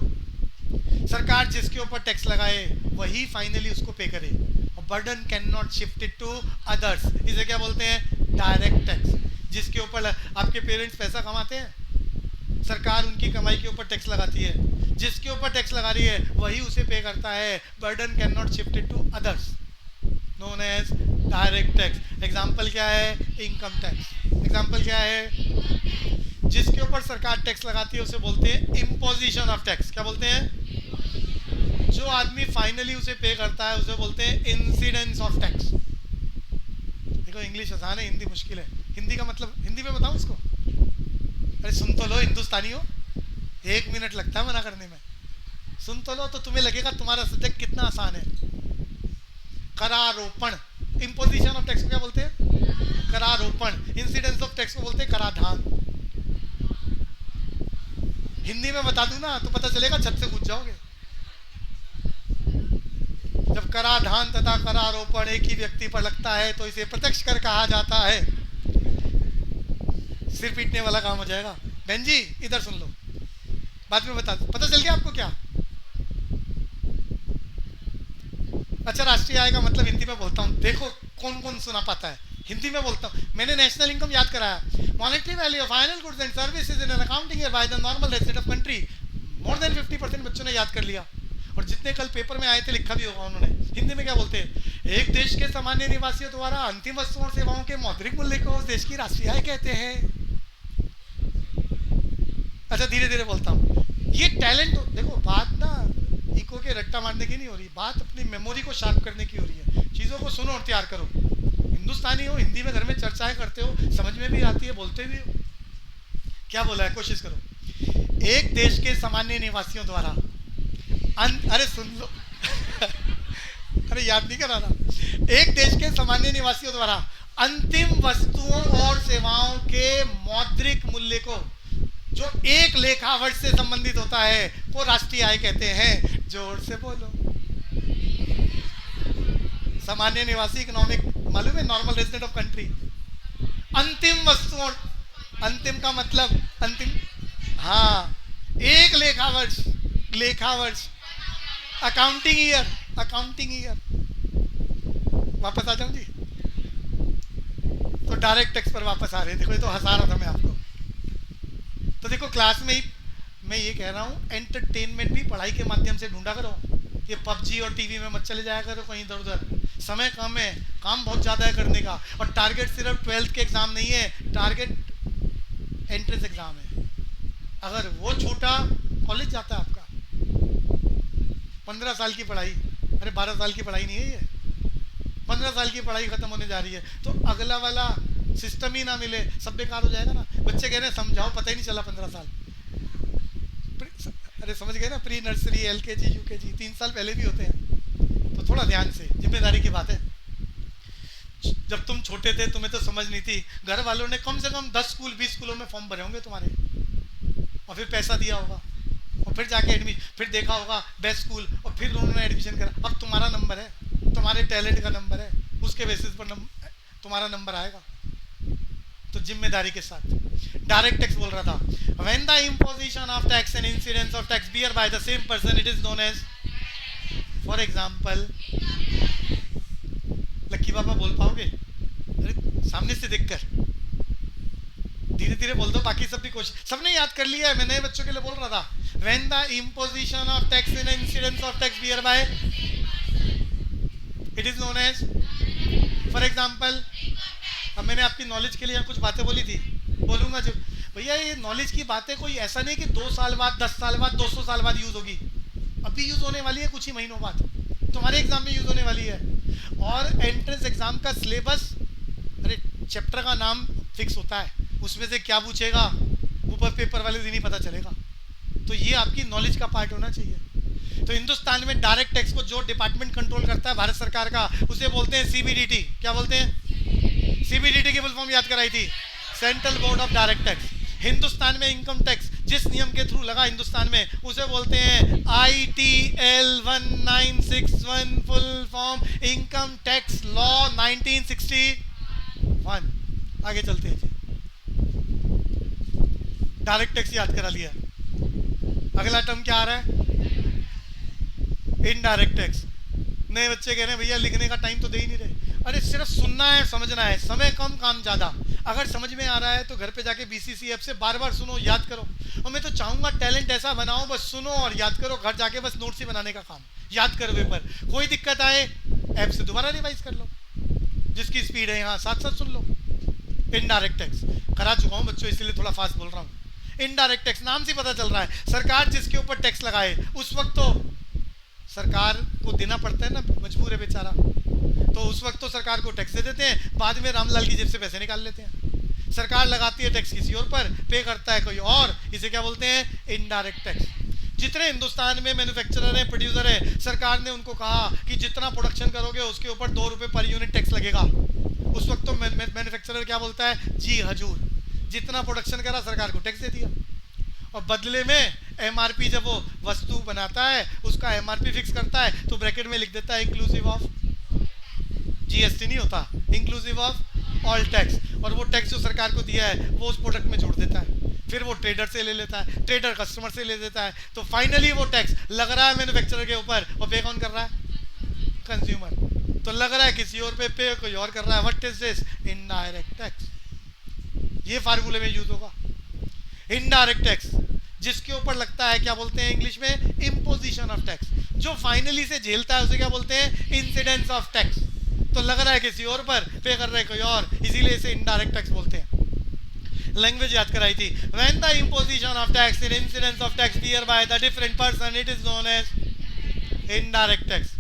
सरकार जिसके ऊपर टैक्स लगाए वही फाइनली उसको पे करे। और burden can not shift it to others. इसे क्या बोलते हैं? Direct tax. जिसके ऊपर आपके पेरेंट्स पैसा कमाते हैं, सरकार उनकी कमाई के ऊपर टैक्स लगाती है। जिसके ऊपर टैक्स लगा रही है वही उसे पे करता है। Burden can not shift it to others, known as direct tax. Example क्या है? Income tax. एग्जाम्पल क्या है? जिसके ऊपर सरकार टैक्स लगाती है उसे बोलते हैं इम्पोजिशन ऑफ टैक्स। क्या बोलते हैं? जो आदमी फाइनली उसे पे करता है उसे बोलते हैं इंसिडेंस ऑफ टैक्स। देखो इंग्लिश आसान है, हिंदी मुश्किल है। हिंदी का मतलब हिंदी में बताऊं इसको? अरे सुन तो लो हिंदुस्तानी हो, 1 मिनट लगता है मना करने में। सुन तो लो तो तुम्हें लगेगा तुम्हारा सब्जेक्ट कितना आसान है। करारोपण। इम्पोजिशन ऑफ टैक्स को क्या बोलते हैं? करारोपण। इंसिडेंस ऑफ टैक्स को बोलते हैं कराधान। हिंदी में बता दूं ना तो पता चलेगा, छत से कूद जाओगे। जब कराधान तथा करारोपण एक ही व्यक्ति पर लगता है तो इसे प्रत्यक्ष कर कहा जाता है। सिर पीटने वाला काम हो जाएगा। बहन जी इधर सुन लो, बाद में पता चल गया आपको क्या? अच्छा राष्ट्रीय आय का मतलब हिंदी में बोलता हूँ, देखो कौन कौन सुना पाता है। हिंदी में बोलता हूँ, मैंने नेशनल इनकम याद कराया। Monetary value of final goods and services in an accounting year by the normal resident of country. More than 50% बच्चों ने याद कर लिया। और जितने कल पेपर में आए थे लिखा भी होगा उन्होंने। हिंदी में क्या बोलते हैं? एक देश के सामान्य निवासियों द्वारा अंतिम वस्तुओं और सेवाओं के मौद्रिक मूल्य को उस देश की राष्ट्रीय आय कहते हैं। अच्छा धीरे धीरे बोलता हूँ। ये टैलेंट देखो, बात ना इको के रट्टा मारने की नहीं हो रही, बात अपनी मेमोरी को शार्प करने की हो रही है। चीज़ों को सुनो और तैयार करो। हिंदुस्तानी हो, हिंदी में घर में चर्चाएं करते हो, समझ में भी आती है, बोलते भी हो। क्या बोला है? कोशिश करो। एक देश के सामान्य निवासियों द्वारा अरे सुन लो अरे याद नहीं करा ना। एक देश के सामान्य निवासियों द्वारा अंतिम वस्तुओं और सेवाओं के मौद्रिक मूल्य को जो एक लेखा वर्ष से संबंधित होता है को राष्ट्रीय आय कहते हैं। जोर से बोलो। सामान्य निवासी इकोनॉमिक, मालूम है? Normal resident of country. अंतिम वस्तुओं, अंतिम का मतलब अंतिम, हाँ एक लेखा वर्ष, लेखा वर्ष, अकाउंटिंग ईयर, अकाउंटिंग ईयर। वापस आ जाऊं जी? तो डायरेक्ट टैक्स पर वापस आ रहे हैं। देखो ये तो हंसा रहा था मैं आपको। तो देखो क्लास में ही मैं ये कह रहा हूँ, एंटरटेनमेंट भी पढ़ाई के माध्यम से ढूंढा करो। ये पबजी और टीवी में मत चले जाया करो कहीं इधर उधर। समय कम है, काम बहुत ज़्यादा है करने का। और टारगेट सिर्फ 12th के एग्ज़ाम नहीं है, टारगेट एंट्रेंस एग्ज़ाम है। अगर वो छूटा कॉलेज जाता है आपका। 15 साल की पढ़ाई, अरे 12 साल की पढ़ाई नहीं है ये, 15 साल की पढ़ाई खत्म होने जा रही है। तो अगला वाला सिस्टम ही ना मिले, सब बेकार हो जाएगा ना। बच्चे कह रहे हैं समझाओ, पता ही नहीं चला 15 साल। अरे समझ गए ना? प्री नर्सरी, LKG, UKG 3 साल पहले भी होते हैं। तो थोड़ा ध्यान से, जिम्मेदारी की बात है। जब तुम छोटे थे तुम्हें तो समझ नहीं थी, घर वालों ने कम से कम 10 स्कूल 20 स्कूलों में फॉर्म भरे होंगे तुम्हारे, और फिर पैसा दिया होगा, और फिर जाके एडमिशन, फिर देखा होगा बेस्ट स्कूल, और फिर उन्होंने एडमिशन करा। अब तुम्हारा नंबर है, तुम्हारे टैलेंट का नंबर है, उसके बेसिस पर तुम्हारा नंबर आएगा। तो जिम्मेदारी के साथ डायरेक्ट टैक्स बोल रहा था, when the imposition of tax and incidence of tax bear by the same person it is known as, for example, Lucky Baba बोल पाओगे? अरे सामने से देखकर धीरे धीरे बोल दो, बाकी सब भी कोशिश, सबने याद कर लिया है, मैं नए बच्चों के लिए बोल रहा था। When the imposition of tax and incidence of tax bear by it is known as, for example. अब मैंने आपकी नॉलेज के लिए यहाँ कुछ बातें बोली थी, बोलूंगा जो भैया ये नॉलेज की बातें कोई ऐसा नहीं कि 2 साल बाद 10 साल बाद 200 साल बाद यूज होगी, अभी यूज होने वाली है, कुछ ही महीनों बाद तुम्हारे एग्जाम में यूज होने वाली है। और एंट्रेंस एग्जाम का सिलेबस, अरे चैप्टर का नाम फिक्स होता है, उसमें से क्या पूछेगा वो पेपर वाले दिन ही पता चलेगा। तो ये आपकी नॉलेज का पार्ट होना चाहिए। तो हिंदुस्तान में डायरेक्ट टैक्स को जो डिपार्टमेंट कंट्रोल करता है भारत सरकार का, उसे बोलते हैं सीबीडीटी। क्या बोलते हैं? सीबीडीटी की फुल फॉर्म याद कराई थी, central board of direct tax. Hindustan में इनकम टैक्स जिस नियम के थ्रू लगा हिंदुस्तान में, उसे बोलते हैं ITL 1961, full form income tax law 1961। आगे चलते हैं जी, डायरेक्ट टैक्स याद करा लिया, अगला टर्म क्या आ रहा है? Indirect tax. नए बच्चे कह रहे हैं भैया लिखने का टाइम तो दे ही नहीं रहे। अरे सिर्फ सुनना है, समझना है, समय कम काम ज़्यादा। अगर समझ में आ रहा है तो घर पे जाके BCC ऐप से बार बार सुनो, याद करो। और मैं तो चाहूँगा टैलेंट ऐसा बनाओ, बस सुनो और याद करो, घर जाके बस नोट्स ही बनाने का काम, याद करो पेपर। कोई दिक्कत आए ऐप से दोबारा रिवाइज कर लो, जिसकी स्पीड है यहाँ साथ साथ सुन लो। इनडायरेक्ट टैक्स करा चुका हूँ बच्चों, इसीलिए थोड़ा फास्ट बोल रहा हूँ। इनडायरेक्ट टैक्स नाम से पता चल रहा है, सरकार जिसके ऊपर टैक्स लगाए उस वक्त तो सरकार को देना पड़ता है ना, मजबूर है बेचारा, तो उस वक्त तो सरकार को टैक्स दे देते हैं, बाद में रामलाल की जेब से पैसे निकाल लेते हैं। सरकार लगाती है टैक्स किसी और पर, पे करता है कोई और, इसे क्या बोलते हैं? Indirect tax. जितने हिंदुस्तान में मैन्युफैक्चरर हैं, प्रोड्यूसर है, सरकार ने उनको कहा कि जितना प्रोडक्शन करोगे उसके ऊपर 2 रुपये पर यूनिट टैक्स लगेगा। उस वक्त तो मैन्युफैक्चरर क्या बोलता है? जी हजूर। जितना प्रोडक्शन करा सरकार को टैक्स दे दिया, और बदले में MRP जब वो वस्तु बनाता है उसका MRP फिक्स करता है तो ब्रैकेट में लिख देता है इंक्लूसिव ऑफ GST, नहीं होता, इंक्लूसिव ऑफ ऑल टैक्स। और वो टैक्स जो सरकार को दिया है वो उस प्रोडक्ट में जोड़ देता है, फिर वो ट्रेडर से ले लेता है, ट्रेडर कस्टमर से ले देता है, तो फाइनली वो टैक्स लग रहा है मैन्युफैक्चरर के ऊपर, और पे कौन कर रहा है? कंज्यूमर। तो लग रहा है किसी और पे कोई और कर रहा है। What is this? Indirect tax. ये फार्मूले में यूज होगा इनडायरेक्ट टैक्स, जिसके ऊपर लगता है, क्या बोलते हैं इंग्लिश में? Imposition of tax. जो फाइनली से झेलता है उसे क्या बोलते हैं? Incidence of tax. तो लग रहा है किसी और पर, पे कर रहा है कोई और, इसीलिए इसे इनडायरेक्ट टैक्स बोलते हैं। लैंग्वेज याद कराई थी, when the imposition of tax in incidence of tax bear by the different person it is known as indirect tax.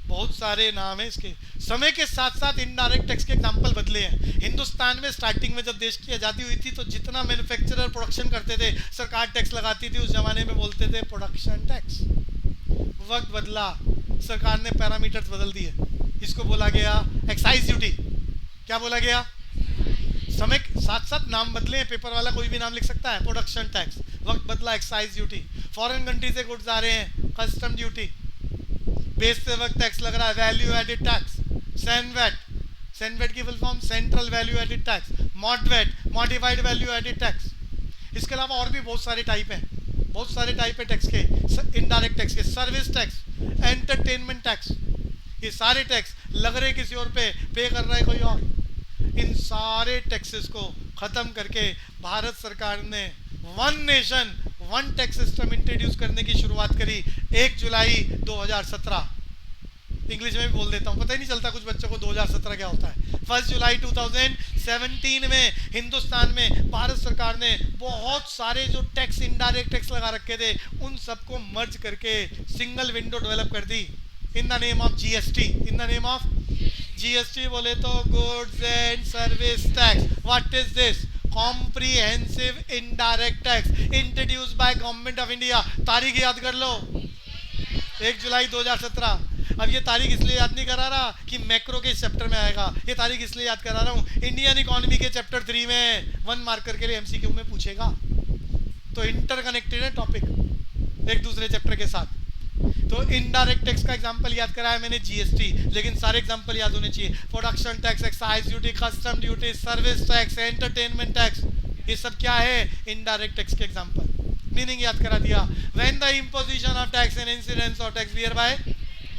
बहुत सारे नाम है इसके। समय के साथ साथ इनडायरेक्ट टैक्स के एग्जाम्पल बदले हैं। हिंदुस्तान में स्टार्टिंग में जब देश की आज़ादी हुई थी तो जितना मैन्युफैक्चरर प्रोडक्शन करते थे सरकार टैक्स लगाती थी, उस जमाने में बोलते थे प्रोडक्शन टैक्स। वक्त बदला, सरकार ने पैरामीटर्स बदल दिए, इसको बोला गया एक्साइज ड्यूटी। क्या बोला गया? समय के साथ साथ नाम बदले हैं, पेपर वाला कोई भी नाम लिख सकता है, प्रोडक्शन टैक्स। वक्त बदला, एक्साइज ड्यूटी। फॉरेन कंट्री से गुड्स आ रहे हैं, कस्टम ड्यूटी। बेचते वक्त टैक्स लग रहा है, value added tax. CENVAT, CENVAT की full form central value added tax. MODVAT, modified value added tax. इसके अलावा और भी बहुत सारे टाइप हैं, बहुत सारे टाइप है टैक्स के, इनडायरेक्ट टैक्स के। सर्विस टैक्स, एंटरटेनमेंट टैक्स, ये सारे टैक्स लग रहे किसी और पे कर रहा है कोई और। इन सारे टैक्सेस को खत्म करके भारत सरकार ने one nation one tax system introduce करने की शुरुआत करी 1 जुलाई 2017। इंग्लिश में भी बोल देता हूँ, पता ही नहीं चलता कुछ बच्चों को 2017 क्या होता है। 1 जुलाई 2017 में हिंदुस्तान में भारत सरकार ने बहुत सारे जो टैक्स, इनडायरेक्ट टैक्स लगा रखे थे, उन सबको मर्ज करके सिंगल विंडो डेवलप कर दी in the name of GST। In the name of GST बोले तो goods and service tax. What is this? Comprehensive indirect tax introduce by government of India. तारीख याद कर लो, 1 जुलाई 2017। अब ये तारीख इसलिए याद नहीं करा रहा कि मैक्रो के चैप्टर में आएगा, ये तारीख इसलिए याद करा रहा हूँ इंडियन इकोनॉमी के चैप्टर 3 में 1 मार्कर के लिए एमसीक्यू में पूछेगा। तो इंटरकनेक्टेड है टॉपिक एक दूसरे चैप्टर के साथ। तो इनडायरेक्ट टैक्स का एग्जांपल याद कराया मैंने जीएसटी, लेकिन सारे एग्जांपल याद होने चाहिए। Production tax, excise duty, custom duty, service tax, entertainment tax, ये सब क्या है? इनडायरेक्ट टैक्स के एग्जांपल। मीनिंग याद करा दिया। When the imposition of tax and incidence of tax bear by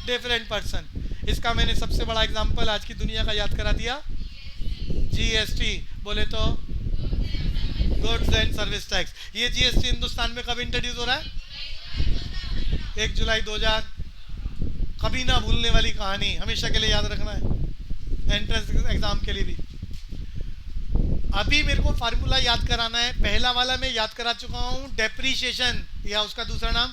different person. इसका मैंने सबसे बड़ा एग्जांपल आज की दुनिया का याद करा दिया, जीएसटी। बोले तो गुड्स एंड सर्विस टैक्स। ये जीएसटी हिंदुस्तान में कब इंट्रोड्यूस हो रहा है? 1 जुलाई 2000। कभी ना भूलने वाली कहानी, हमेशा के लिए याद रखना है एंट्रेंस एग्जाम के लिए भी। अभी मेरे को फार्मूला याद कराना है। पहला वाला मैं याद करा चुका हूं, डेप्रीशिएशन, या उसका दूसरा नाम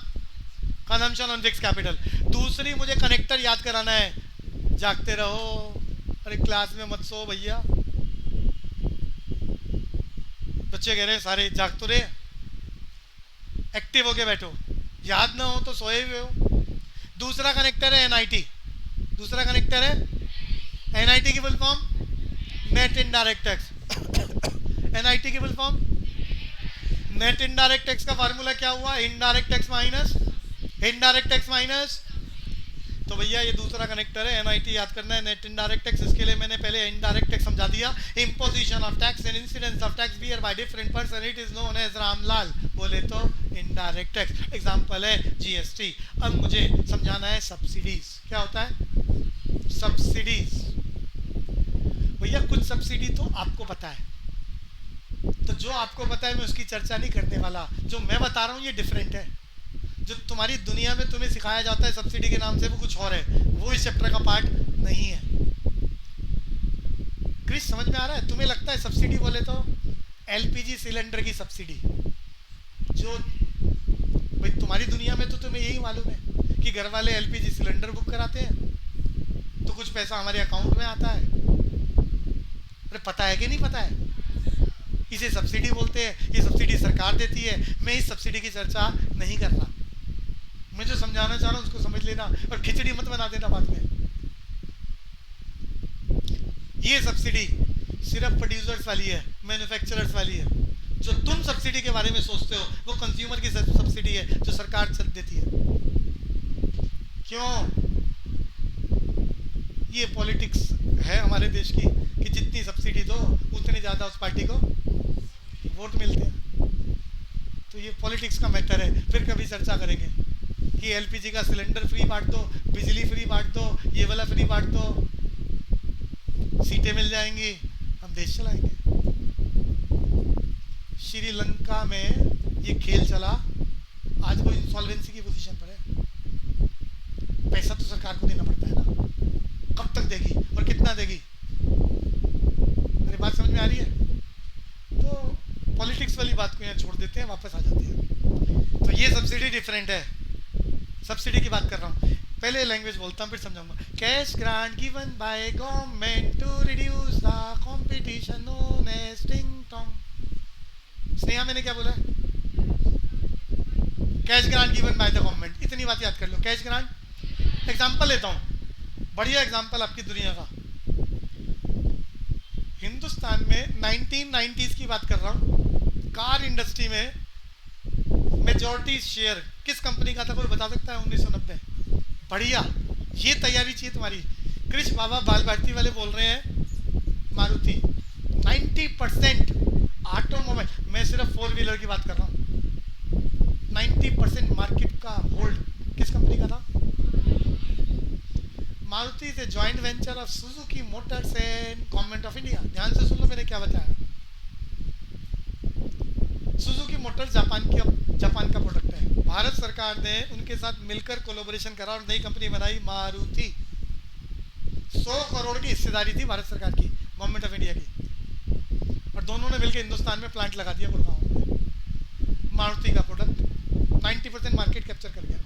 कंजम्पशन ऑन फिक्स कैपिटल। दूसरी मुझे कनेक्टर याद कराना है। जागते रहो, अरे क्लास में मत सो भैया। बच्चे कह रहे हैं सारे जाग तो रहे, एक्टिव होके बैठो। याद ना हो तो सोए हुए हो। दूसरा कनेक्टर है एनआईटी। दूसरा कनेक्टर है एनआईटी की full form net indirect tax. NIT की full form net indirect tax का फार्मूला क्या हुआ? Indirect tax minus indirect tax minus. तो भैया ये दूसरा कनेक्टर है, एनआईटी याद करना है, नेट इनडायरेक्ट टैक्स। इसके लिए मैंने पहले इनडायरेक्ट टैक्स समझा दिया। Imposition of tax and incidence of tax bear by different person, it is known as Ramlal. बोले तो इनडायरेक्ट टैक्स। एग्जांपल है जीएसटी। अब मुझे समझाना है सब्सिडीज। क्या होता है? सब्सिडीज। भैया कुछ सब्सिडी तो आपको पता है, तो जो आपको पता है मैं उसकी चर्चा नहीं करने वाला। जो मैं बता रहा हूँ ये डिफरेंट है। जो तुम्हारी दुनिया में तुम्हें सिखाया जाता है सब्सिडी के नाम से, वो कुछ और है, वो इस चैप्टर का पार्ट नहीं है। क्रिस समझ में आ रहा है? तुम्हें लगता है सब्सिडी बोले तो एलपीजी सिलेंडर की सब्सिडी, जो भाई तुम्हारी दुनिया में तो तुम्हें यही मालूम है कि घर वाले एलपीजी सिलेंडर बुक कराते हैं तो कुछ पैसा हमारे अकाउंट में आता है। अरे पता है कि नहीं पता है? इसे सब्सिडी बोलते हैं। ये सब्सिडी सरकार देती है। मैं इस सब्सिडी की चर्चा नहीं कर रहा। मैं जो समझाना चाह रहा हूँ उसको समझ लेना और खिचड़ी मत बना देना बाद में। ये सब्सिडी सिर्फ प्रोड्यूसर्स वाली है, मैन्युफैक्चरर्स वाली है। जो तुम सब्सिडी के बारे में सोचते हो वो कंज्यूमर की सब्सिडी है, जो सरकार देती है। क्यों? ये पॉलिटिक्स है हमारे देश की कि जितनी सब्सिडी दो उतनी ज़्यादा उस पार्टी को वोट मिलते हैं। तो ये पॉलिटिक्स का मैटर है। फिर कभी चर्चा करेंगे कि एलपीजी का सिलेंडर फ्री बांट दो, बिजली फ्री बांट दो, ये वाला फ्री बांट दो, सीटें मिल जाएंगी, हम देश चलाएंगे। श्रीलंका में ये खेल चला, आज वो इंसॉल्वेंसी की पोजीशन पर है। पैसा तो सरकार को देना पड़ता है ना, कब तक देगी और कितना देगी? अरे बात समझ में आ रही है? तो पॉलिटिक्स वाली बात को यहाँ छोड़ देते हैं, वापस आ जाते हैं। तो ये सब्सिडी डिफरेंट है। सब्सिडी की बात कर रहा हूँ, पहले लैंग्वेज बोलता हूँ फिर समझाऊंगा। Cash grant given by government to reduce the competition known as टिंग टोंग। स्नेहा मैंने क्या बोला? Cash grant given by the government. इतनी बात याद कर लो। कैश ग्रांट एग्जांपल लेता हूँ, बढ़िया एग्जांपल आपकी दुनिया का। हिंदुस्तान में 1990s की बात कर रहा हूँ, कार इंडस्ट्री में मेजॉरिटी शेयर किस कंपनी का था? कोई बता सकता है? 1990। बढ़िया, ये तैयारी चाहिए तुम्हारी। कृष्ण बाबा बाल भारती वाले बोल रहे हैं मारुति 90% ऑटोमोबाइल, मैं सिर्फ 4 व्हीलर की बात कर रहा हूँ। 90% मार्केट का होल्ड किस कंपनी का था? मारुति से joint venture of Suzuki Motors and government of India. ध्यान से सुन लो मैंने क्या बताया। सुजुकी मोटर्स जापान का प्रोडक्ट है। भारत सरकार ने उनके साथ मिलकर कोलैबोरेशन करा और नई कंपनी बनाई मारुति। 100 करोड़ की हिस्सेदारी थी भारत सरकार की, गवर्नमेंट ऑफ इंडिया की, और दोनों ने मिलकर हिंदुस्तान में प्लांट लगा दिया गुड़गांव में। मारुति का प्रोडक्ट 90% मार्केट कैप्चर कर गया।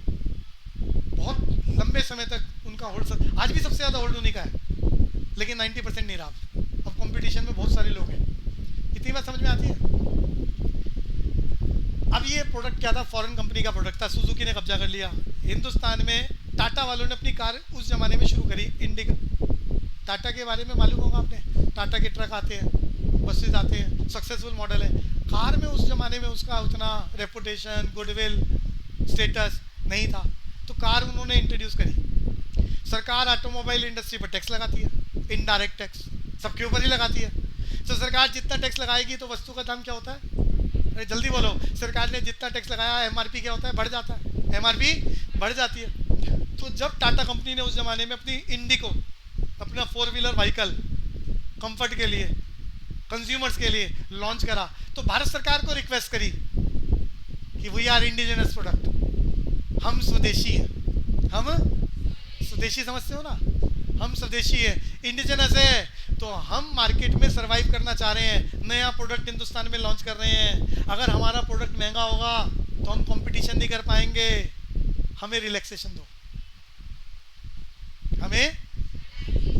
बहुत लंबे समय तक उनका होल्ड, आज भी सबसे ज़्यादा होल्ड उन्हीं का है, लेकिन 90% नहीं रहा। अब कंपटीशन में बहुत सारे लोग हैं। इतनी बात समझ में आती है? अब ये प्रोडक्ट क्या था? फॉरेन कंपनी का प्रोडक्ट था, सुजुकी ने कब्जा कर लिया। हिंदुस्तान में टाटा वालों ने अपनी कार उस जमाने में शुरू करी, इंडिका। टाटा के बारे में मालूम होगा आपने, टाटा के ट्रक आते हैं, बसेस आते हैं, सक्सेसफुल मॉडल है। कार में उस जमाने में उसका उतना रेपुटेशन, गुडविल, स्टेटस नहीं था, तो कार उन्होंने इंट्रोड्यूस करी। सरकार ऑटोमोबाइल इंडस्ट्री पर टैक्स लगाती है, इनडायरेक्ट टैक्स सबके ऊपर ही लगाती है। तो सरकार जितना टैक्स लगाएगी तो वस्तु का दाम क्या होता है? अरे जल्दी बोलो, सरकार ने जितना टैक्स लगाया एमआरपी क्या होता है? बढ़ जाता है, एमआरपी बढ़ जाती है। तो जब टाटा कंपनी ने उस जमाने में अपनी इंडिको, अपना 4 व्हीलर व्हीकल कंफर्ट के लिए, कंज्यूमर्स के लिए लॉन्च करा, तो भारत सरकार को रिक्वेस्ट करी कि वी आर इंडिजिनस प्रोडक्ट, हम स्वदेशी हैं। हम स्वदेशी समझते हो ना, हम स्वदेशी है, इंडिजिनस है, तो हम मार्केट में सरवाइव करना चाह रहे हैं, नया प्रोडक्ट हिंदुस्तान में लॉन्च कर रहे हैं। अगर हमारा प्रोडक्ट महंगा होगा तो हम कंपटीशन नहीं कर पाएंगे, हमें रिलैक्सेशन दो, हमें।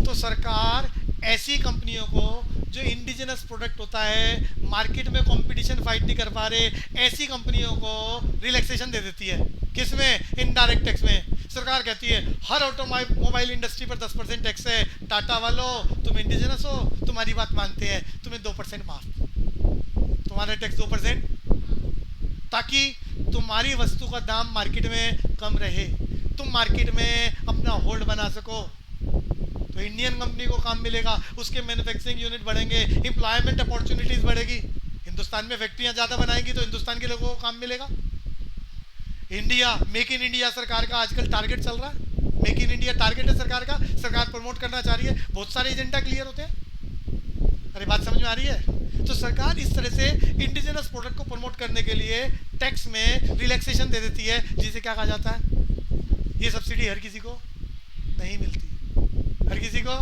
तो सरकार ऐसी कंपनियों को जो इंडिजिनस प्रोडक्ट होता है, मार्केट में कंपटीशन फाइट नहीं कर पा रहे, ऐसी कंपनियों को रिलैक्सेशन दे देती है। किसमें? इनडायरेक्ट टैक्स में। सरकार कहती है हर ऑटोमोबाइल इंडस्ट्री पर 10% टैक्स है, टाटा वालों तुम इंडिजिनस हो, तुम्हारी बात मानते हैं, तुम्हें 2% माफ, तुम्हारा टैक्स 2%, ताकि तुम्हारी वस्तु का दाम मार्केट में कम रहे, तुम मार्केट में अपना होल्ड बना सको। तो इंडियन कंपनी को काम मिलेगा, उसके मैन्युफैक्चरिंग यूनिट बढ़ेंगे, एम्प्लॉयमेंट अपॉर्चुनिटीज बढ़ेगी, हिंदुस्तान में फैक्ट्रियां ज़्यादा बनाएंगी तो हिंदुस्तान के लोगों को काम मिलेगा। इंडिया, मेक इन इंडिया सरकार का आजकल टारगेट चल रहा है, मेक इन इंडिया टारगेट है सरकार का, सरकार प्रमोट करना चाह रही है, बहुत सारे एजेंडा क्लियर होते हैं। अरे बात समझ में आ रही है? तो सरकार इस तरह से इंडिजिनस प्रोडक्ट को प्रमोट करने के लिए टैक्स में रिलैक्सेशन दे देती है, जिसे क्या कहा जाता है? ये सब्सिडी हर किसी को नहीं मिलती, हर किसी को।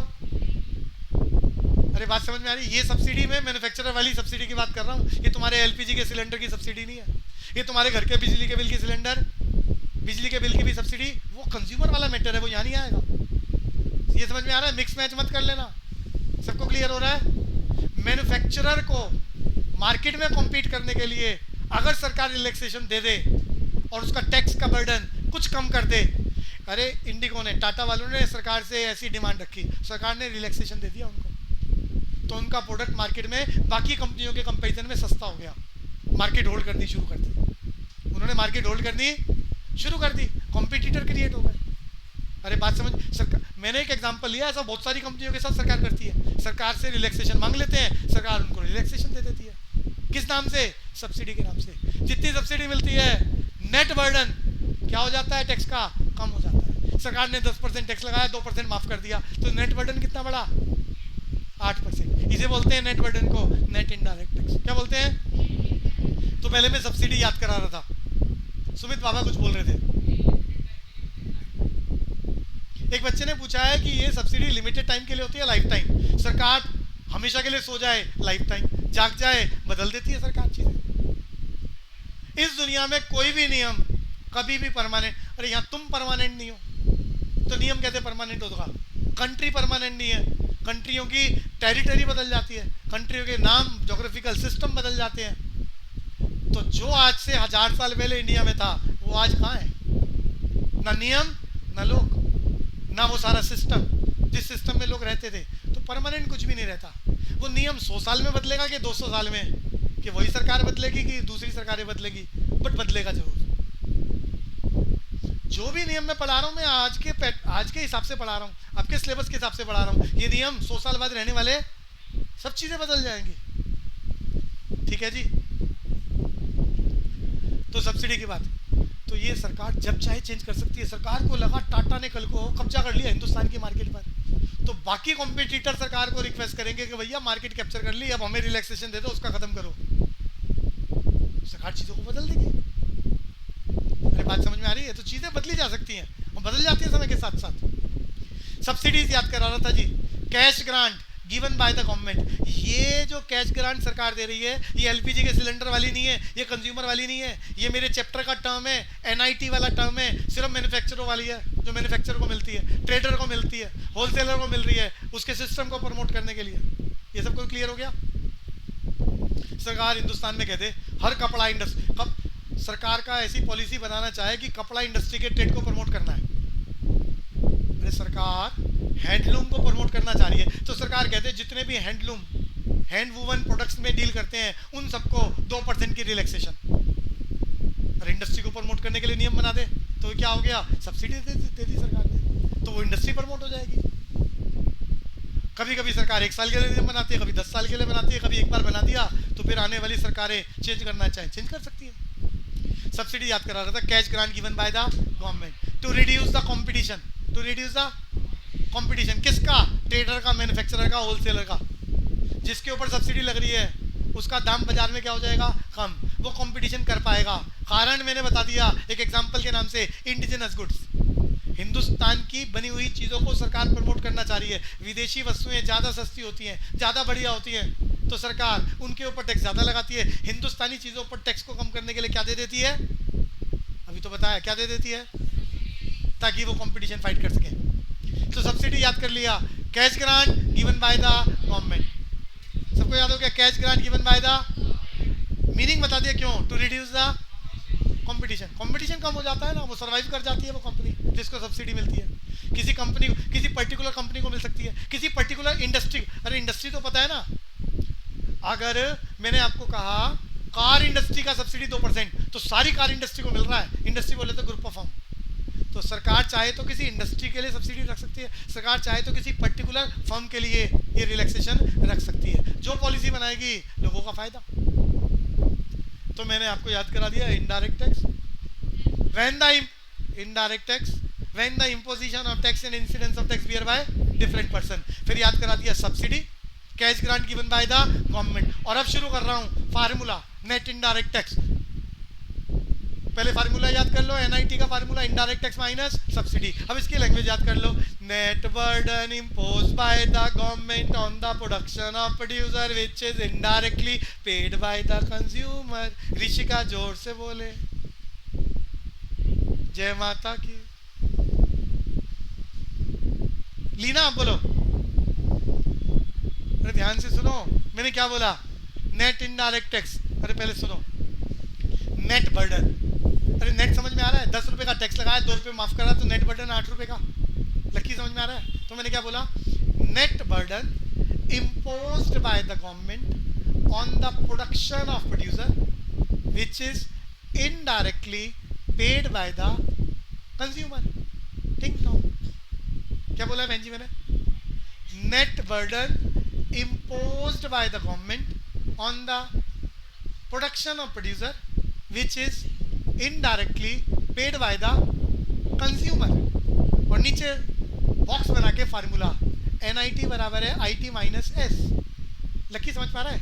अरे बात समझ में आ रही है? ये सब्सिडी में मैन्युफैक्चरर वाली सब्सिडी की बात कर रहा हूँ, ये तुम्हारे एलपीजी के सिलेंडर की सब्सिडी नहीं है, ये तुम्हारे घर के बिजली के बिल की सिलेंडर, बिजली के बिल की भी सब्सिडी, वो कंज्यूमर वाला मैटर है, वो यहाँ नहीं आएगा। ये समझ में आ रहा है? मिक्स मैच मत कर लेना। सबको क्लियर हो रहा है? मैन्युफैक्चरर को मार्केट में कॉम्पीट करने के लिए अगर सरकार रिलैक्सेशन दे दे और उसका टैक्स का बर्डन कुछ कम कर दे, अरे इंडिको ने, टाटा वालों ने सरकार से ऐसी डिमांड रखी, सरकार ने रिलैक्सेशन दे दिया उनको, तो उनका प्रोडक्ट मार्केट में बाकी कंपनियों के कंपैरिजन में सस्ता हो गया, मार्केट होल्ड करनी शुरू कर दी, उन्होंने मार्केट होल्ड करनी शुरू कर दी, कॉम्पिटिटर क्रिएट हो गए। अरे बात समझ, सरकार, मैंने एक एग्जांपल लिया, ऐसा बहुत सारी कंपनियों के साथ सरकार करती है, सरकार से रिलैक्सेशन मांग लेते हैं, सरकार उनको रिलैक्सेशन दे देती है, किस नाम से? सब्सिडी के नाम से। जितनी सब्सिडी मिलती है, नेट बर्डन क्या हो जाता है? टैक्स का कम हो जाता है। सरकार ने 10% टैक्स लगाया, 2% माफ कर दिया, तो नेट बर्डन कितना बढ़ा? 8%। इसे बोलते हैं नेट बर्डन को नेट इनडायरेक्ट टैक्स। क्या बोलते हैं? तो पहले मैं सब्सिडी याद करा रहा था, सुमित बाबा कुछ बोल रहे थे। एक बच्चे ने पूछा है कि ये सब्सिडी लिमिटेड टाइम के लिए होती है, लाइफ टाइम? सरकार हमेशा के लिए सो जाए, लाइफ टाइम, जाग जाए, बदल देती है सरकार चीजें। इस दुनिया में कोई भी नियम कभी भी परमानेंट, अरे यहाँ तुम परमानेंट नहीं हो तो नियम कहते परमानेंट होगा। कंट्री परमानेंट नहीं है, कंट्रियों की टेरिटरी बदल जाती है, कंट्रियों के नाम, जोग्राफिकल सिस्टम बदल जाते हैं। तो जो आज से 1000 साल पहले इंडिया में था, वो आज कहाँ है? ना नियम, ना लोग, ना वो सारा सिस्टम जिस सिस्टम में लोग रहते थे। तो परमानेंट कुछ भी नहीं रहता। वो नियम 100 साल में बदलेगा कि 200 साल में, कि वही सरकार बदलेगी कि दूसरी सरकारें बदलेगी, बट बदलेगा जरूर। जो भी नियम मैं पढ़ा रहा हूँ, मैं आज के हिसाब से पढ़ा रहा हूँ, आपके सिलेबस के हिसाब से पढ़ा रहा हूँ। ये नियम 100 साल बाद रहने वाले, सब चीजें बदल जाएंगी। ठीक है जी? तो सब्सिडी की बात, तो ये सरकार जब चाहे चेंज कर सकती है। सरकार को लगा टाटा ने कल को कब्जा कर लिया हिंदुस्तान की मार्केट पर, तो बाकी कॉम्पिटिटर सरकार को रिक्वेस्ट करेंगे कि भैया मार्केट कैप्चर कर ली, अब हमें रिलैक्सेशन दे दो, उसका खत्म करो। सरकार चीजों को बदल देगी। अरे बात समझ में आ रही है? तो चीजें बदली जा सकती हैं और बदल जाती है समय के साथ साथ। सब्सिडीज याद करा रहा था जी, cash grant given by the government. ये जो कैश ग्रांट सरकार दे रही है, ये एलपीजी के सिलेंडर वाली नहीं है, ये कंज्यूमर वाली नहीं है, ये मेरे चैप्टर का टर्म है, एनआईटी वाला टर्म है, सिर्फ मैन्युफैक्चरर वाली है, जो मैन्युफैक्चरर को मिलती है, ट्रेडर को मिलती है, होलसेलर को मिल रही है, उसके सिस्टम को प्रमोट करने के लिए। ये सब कुछ क्लियर हो गया? सरकार हिंदुस्तान में कहते हर कपड़ा इंडस्ट्री, सरकार का ऐसी पॉलिसी बनाना चाहे कि कपड़ा इंडस्ट्री के ट्रेड को प्रमोट करना है, अरे सरकार हैंडलूम को प्रमोट करना चाह रही है, तो सरकार कहते हैं जितने भी हैंडलूम हैंड वूवन प्रोडक्ट्स में डील करते हैं उन सबको 2% की रिलैक्सेशन। अरे इंडस्ट्री को प्रमोट करने के लिए नियम बना दे तो क्या हो गया, सब्सिडी दे दी सरकार ने, तो वो इंडस्ट्री प्रमोट हो जाएगी। कभी कभी सरकार 1 साल के लिए नियम बनाती है, कभी 10 साल के लिए बनाती है, कभी एक बार बना दिया तो फिर आने वाली सरकारें चेंज करना चाहें चेंज कर सकती है। सब्सिडी याद करा रहा था, cash grant given by the government to reduce the competition, to reduce the competition. किसका, ट्रेडर का, मैन्युफैक्चरर का, होलसेलर का। जिसके ऊपर सब्सिडी लग रही है उसका दाम बाजार में क्या हो जाएगा, कम, वो कंपटीशन कर पाएगा। कारण मैंने बता दिया एक एग्जांपल के नाम से, इंडिजिनस गुड्स। हिंदुस्तान की बनी हुई चीज़ों को सरकार प्रमोट करना चाह रही है। विदेशी वस्तुएं ज़्यादा सस्ती होती हैं, ज़्यादा बढ़िया होती हैं, तो सरकार उनके ऊपर टैक्स ज़्यादा लगाती है। हिंदुस्तानी चीज़ों पर टैक्स को कम करने के लिए क्या दे देती है, अभी तो बताया क्या दे देती है, ताकि वो कंपटीशन फाइट कर सके। तो सब्सिडी याद कर लिया, cash grant given by the government, सबको याद हो गया, cash grant given by the, meaning बता दिया क्यों, to reduce the competition. Competition कम हो जाता है ना, वो सर्वाइव कर जाती है वो कंपनी जिसको सब्सिडी मिलती है। किसी कंपनी, किसी पर्टिकुलर कंपनी को मिल सकती है, किसी पर्टिकुलर इंडस्ट्री। अरे इंडस्ट्री तो पता है ना, अगर मैंने आपको कहा कार इंडस्ट्री का सब्सिडी 2%, तो सारी कार इंडस्ट्री को मिल रहा है। इंडस्ट्री बोले तो ग्रुप ऑफ फर्म। तो सरकार चाहे तो किसी इंडस्ट्री के लिए सब्सिडी रख सकती है, सरकार चाहे तो किसी पर्टिकुलर फर्म के लिए ये रिलैक्सेशन रख सकती है। जो पॉलिसी बनाएगी लोगों का फायदा। तो मैंने आपको याद करा दिया indirect tax, when the indirect tax, when the imposition of tax and incidence of tax bear by different person. फिर याद करा दिया subsidy, cash grant given by the government. और अब शुरू कर रहा हूं फार्मूला, नेट इनडायरेक्ट टैक्स। पहले फार्मूला याद कर लो, एनआईटी का formula, indirect tax minus subsidy. अब इसकी लैंग्वेज याद कर लो, net burden imposed by the government on the production of producer which is indirectly paid by the consumer. Rishika जोर से बोले जय माता की। लीना आप बोलो, अरे ध्यान से सुनो, मैंने क्या बोला, नेट इनडायरेक्ट टैक्स। अरे पहले सुनो, नेट बर्डन, अरे नेट समझ में आ रहा है, 10 रुपए का टैक्स लगाया, 2 रुपए माफ कर रहा, तो नेट बर्डन 8 रुपए का। लकी समझ में आ रहा है। तो मैंने क्या बोला, net burden imposed by the government on the production of producer which is indirectly paid by the consumer. ठीक ना, क्या बोला बहन जी मैंने, net burden imposed by the government on the production of producer which is indirectly paid by the consumer. और नीचे box बना के फार्मूला, NIT बराबर है IT माइनस S। लकी समझ पा रहा है,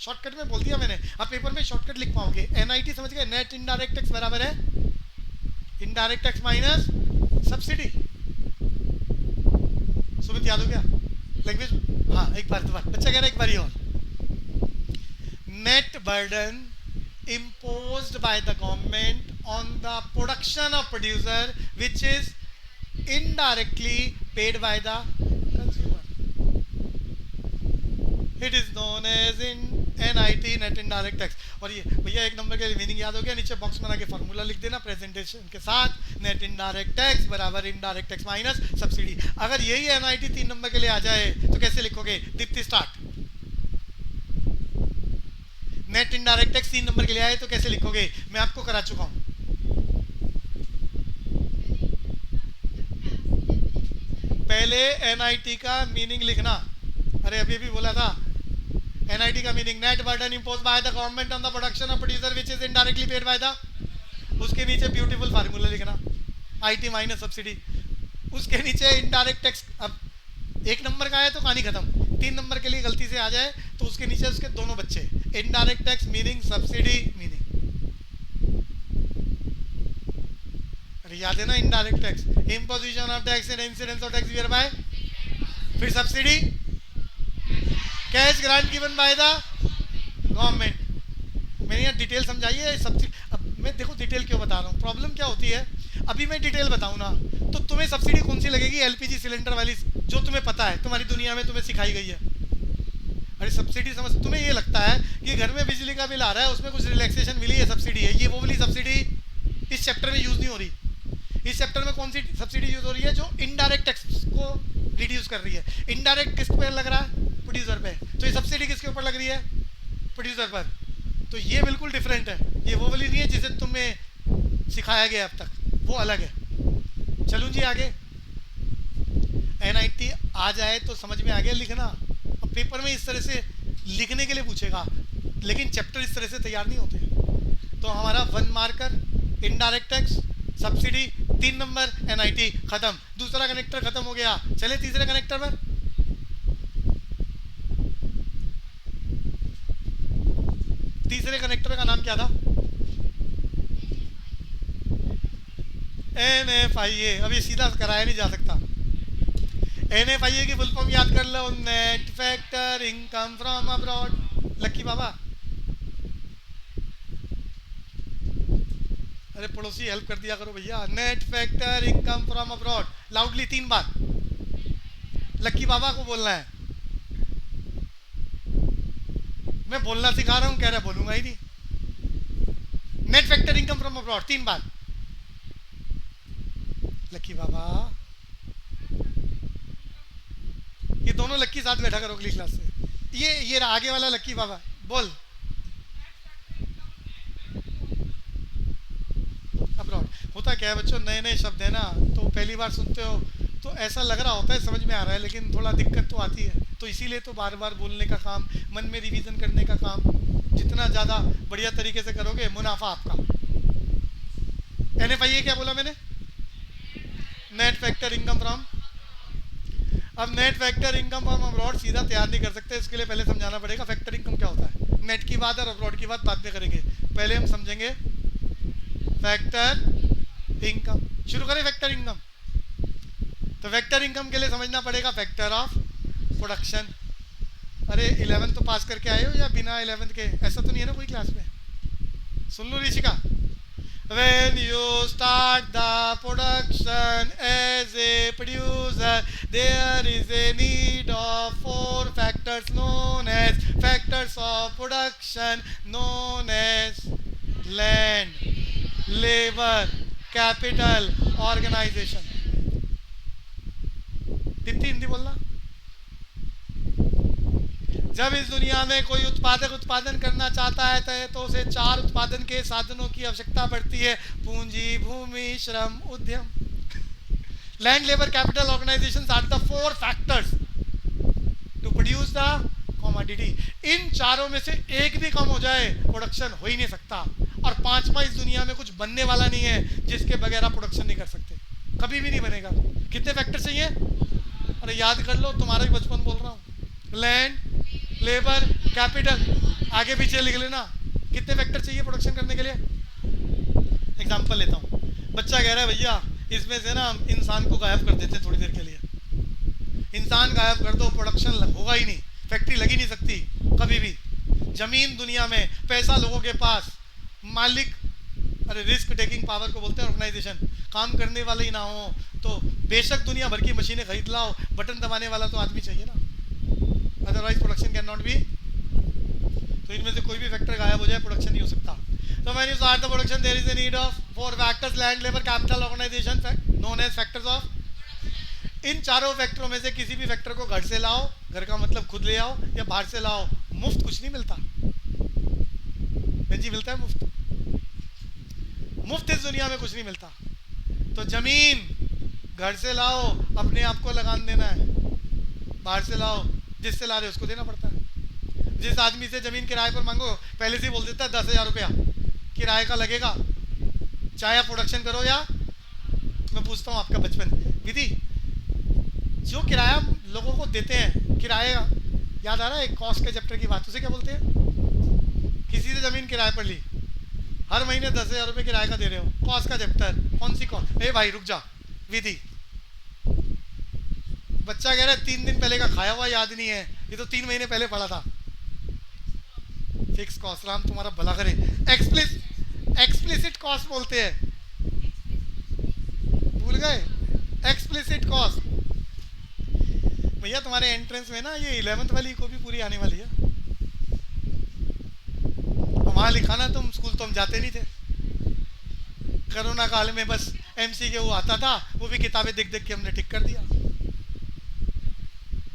शॉर्टकट में बोल दिया मैंने, आप पेपर में शॉर्टकट लिख पाओगे। NIT समझ गए, नेट इनडायरेक्ट टैक्स बराबर है indirect tax minus subsidy. Sumit याद हो गया लैंग्वेज, हाँ एक बार दोबारा, बच्चा कह रहा है एक बार और। Net burden imposed by the government on the production of producer which is indirectly paid by the consumer. It is known as in NIT net indirect tax। और ये भैया 1 नंबर के मीनिंग याद हो गया, नीचे बॉक्स बना के फॉर्मूला लिख देना प्रेजेंटेशन के साथ, नेट इनडायरेक्ट टैक्स बराबर इनडायरेक्ट टैक्स माइनस सब्सिडी। अगर यही NIT 3 नंबर के लिए आ जाए तो कैसे लिखोगे, Deepti start. Net indirect tax 3 number के लिए आए तो कैसे लिखोगे, मैं आपको करा चुका हूं। पहले NIT का मीनिंग लिखना, अरे अभी भी बोला था, NIT का meaning net burden imposed by the government on the production of producer which is indirectly paid by the, उसके नीचे ब्यूटीफुल फार्मूला लिखना IT माइनस सब्सिडी, उसके नीचे इनडायरेक्ट टैक्स। अब 1 नंबर का है तो कहानी खत्म, 3 नंबर के लिए गलती से आ जाए तो उसके नीचे उसके दोनों बच्चे, indirect tax meaning subsidy meaning. अरे याद है ना, indirect tax imposition of tax and incidence of tax bear by, फिर subsidy, cash grant given by the government. मैंने यहाँ डिटेल समझाई है सब्सिडी। अब मैं देखो डिटेल क्यों बता रहा हूँ, प्रॉब्लम क्या होती है, अभी मैं डिटेल बताऊँ ना तो तुम्हें सब्सिडी कौन सी लगेगी, LPG सिलेंडर वाली, जो तुम्हें पता है, तुम्हारी दुनिया में तुम्हें सिखाई गई है। अरे सब्सिडी समझ, तुम्हें ये लगता है कि घर में बिजली का बिल आ रहा है उसमें कुछ रिलैक्सेशन मिली है, सब्सिडी है, ये वो वाली सब्सिडी इस चैप्टर में यूज नहीं हो रही। इस चैप्टर में कौन सी सब्सिडी यूज हो रही है? जो इनडायरेक्ट टैक्स को रिड्यूस कर रही है। इनडायरेक्ट किस पे लग रहा है? प्रोड्यूसर पे। तो ये सब्सिडी किसके ऊपर लग रही है? प्रोड्यूसर पर। तो ये बिल्कुल डिफरेंट है, ये वो वाली नहीं है जिसे तुम्हें सिखाया गया अब तक, वो अलग है। चलूँ जी आगे। NIT आ जाए तो समझ में आ गया लिखना। अब पेपर में इस तरह से लिखने के लिए पूछेगा, लेकिन चैप्टर इस तरह से तैयार नहीं होते। तो हमारा 1 marker indirect tax, subsidy, 3 number NIT खत्म। दूसरा कनेक्टर खत्म हो गया। चले तीसरे कनेक्टर पर। तीसरे कनेक्टर का नाम क्या था? NFIA। अब ये सीधा कराया नहीं जा सकता। NFIA की फुल फॉर्म याद कर लो, net factor income from abroad. Lucky बाबा, अरे पड़ोसी हेल्प कर दिया करो भैया। Net factor income from abroad, loudly 3 बार लक्की बाबा को बोलना है। मैं बोलना सिखा रहा हूं, कह रहा बोलूंगा ही नहीं। Net factor income from abroad 3 बार। लक्की बाबा, ये दोनों लक्की साथ बैठा करो अगली क्लास से। ये रहा आगे वाला लक्की बाबा, बोल। अब्रॉड होता क्या है बच्चों, नए नए शब्द है ना, तो पहली बार सुनते हो तो ऐसा लग रहा होता है समझ में आ रहा है, लेकिन थोड़ा दिक्कत तो आती है। तो इसीलिए तो बार बार बोलने का काम, मन में रिवीजन करने का काम, जितना ज़्यादा बढ़िया तरीके से करोगे मुनाफा आपका। NFIA क्या बोला मैंने? Net factor income from. अब net factor income from abroad सीधा तैयार नहीं कर सकते, इसके लिए पहले समझाना पड़ेगा फैक्टर इनकम क्या होता है। नेट की बात और अब्रॉड की बात बाद में करेंगे, पहले हम समझेंगे फैक्टर इनकम। शुरू करें फैक्टर इनकम। तो फैक्टर इनकम के लिए समझना पड़ेगा फैक्टर ऑफ प्रोडक्शन। अरे 11th तो पास करके आए हो या बिना 11th के? ऐसा तो नहीं है ना कोई क्लास में? सुन लो Rishika, when you start the production as a producer, there is a need of 4 factors known as factors of production, known as land, labor, capital, organization। Deepti Hindi बोलना। जब इस दुनिया में कोई उत्पादक उत्पादन करना चाहता है तो उसे 4 उत्पादन के साधनों की आवश्यकता पड़ती है। पूंजी, भूमि, श्रम, उद्यम। Land, labour, capital, organisation are the 4 factors to produce the commodity. इन चारों में से एक भी कम हो जाए प्रोडक्शन हो ही नहीं सकता। और 5वां इस दुनिया में कुछ बनने वाला नहीं है जिसके बगैर आप प्रोडक्शन नहीं कर सकते, कभी भी नहीं बनेगा। कितने फैक्टर चाहिए? अरे याद कर लो, तुम्हारा ही बचपन बोल रहा हूँ। लैंड, लेबर, कैपिटल, आगे पीछे लिख लेना। कितने फैक्टर चाहिए प्रोडक्शन करने के लिए? एग्जांपल लेता हूँ। बच्चा कह रहा है भैया इसमें से ना हम इंसान को गायब कर देते हैं थोड़ी देर के लिए। इंसान गायब कर दो, प्रोडक्शन होगा ही नहीं, फैक्ट्री लगी नहीं सकती कभी भी। जमीन दुनिया में, पैसा लोगों के पास, मालिक, अरे रिस्क टेकिंग पावर को बोलते हैं ऑर्गेनाइजेशन, काम करने वाले ही ना हो तो बेशक दुनिया भर की मशीनें खरीद लाओ, बटन दबाने वाला तो आदमी चाहिए ना, otherwise production can not B. तो इनमें से कोई भी फैक्टर गायब हो जाए प्रोडक्शन नहीं हो सकता। तो when you start the production there is a need of 4 factors, land, labour, capital, organisation, known as factors of. इन चारों फैक्टरों में से किसी भी फैक्टर को घर से लाओ, घर का मतलब खुद ले आओ, या बाहर से लाओ, मुफ्त कुछ नहीं मिलता। बेंजी मिलता है मुफ्त? मुफ्त इस दुनिया में कुछ नहीं मिलता। तो जमीन घर से लाओ, अपने आप को लगान देना है। बाहर से लाओ, जिससे ला रहे उसको देना पड़ता है। जिस आदमी से जमीन किराए पर मांगो पहले से ही बोल देता है 10,000 रुपया किराए का लगेगा, चाहे आप प्रोडक्शन करो या। मैं पूछता हूँ आपका बचपन विधि, जो किराया लोगों को देते हैं, किराए, याद आ रहा है एक कॉस्ट के चैप्टर की बात, उसे क्या बोलते हैं? किसी से जमीन किराए पर ली, हर महीने 10,000 रुपये किराए का दे रहे हो, कॉस्ट का चैप्टर। कौन सी कॉस्ट? ए भाई रुक जा, विधि। बच्चा कह रहा है 3 दिन पहले का खाया हुआ याद नहीं है, ये तो 3 महीने पहले पढ़ा था। फिक्स कॉस्ट, राम तुम्हारा भला करे। एक्सप्लिसिट कॉस्ट बोलते हैं, भूल गए? Explicit cost. भैया तुम्हारे एंट्रेंस में ना ये 11th वाली को भी पूरी आने वाली है। वहां लिखा ना तुम, स्कूल तो हम जाते नहीं थे, कोरोना काल में बस एमसी के वो आता था, वो भी किताबें देख देख के हमने टिक कर दिया।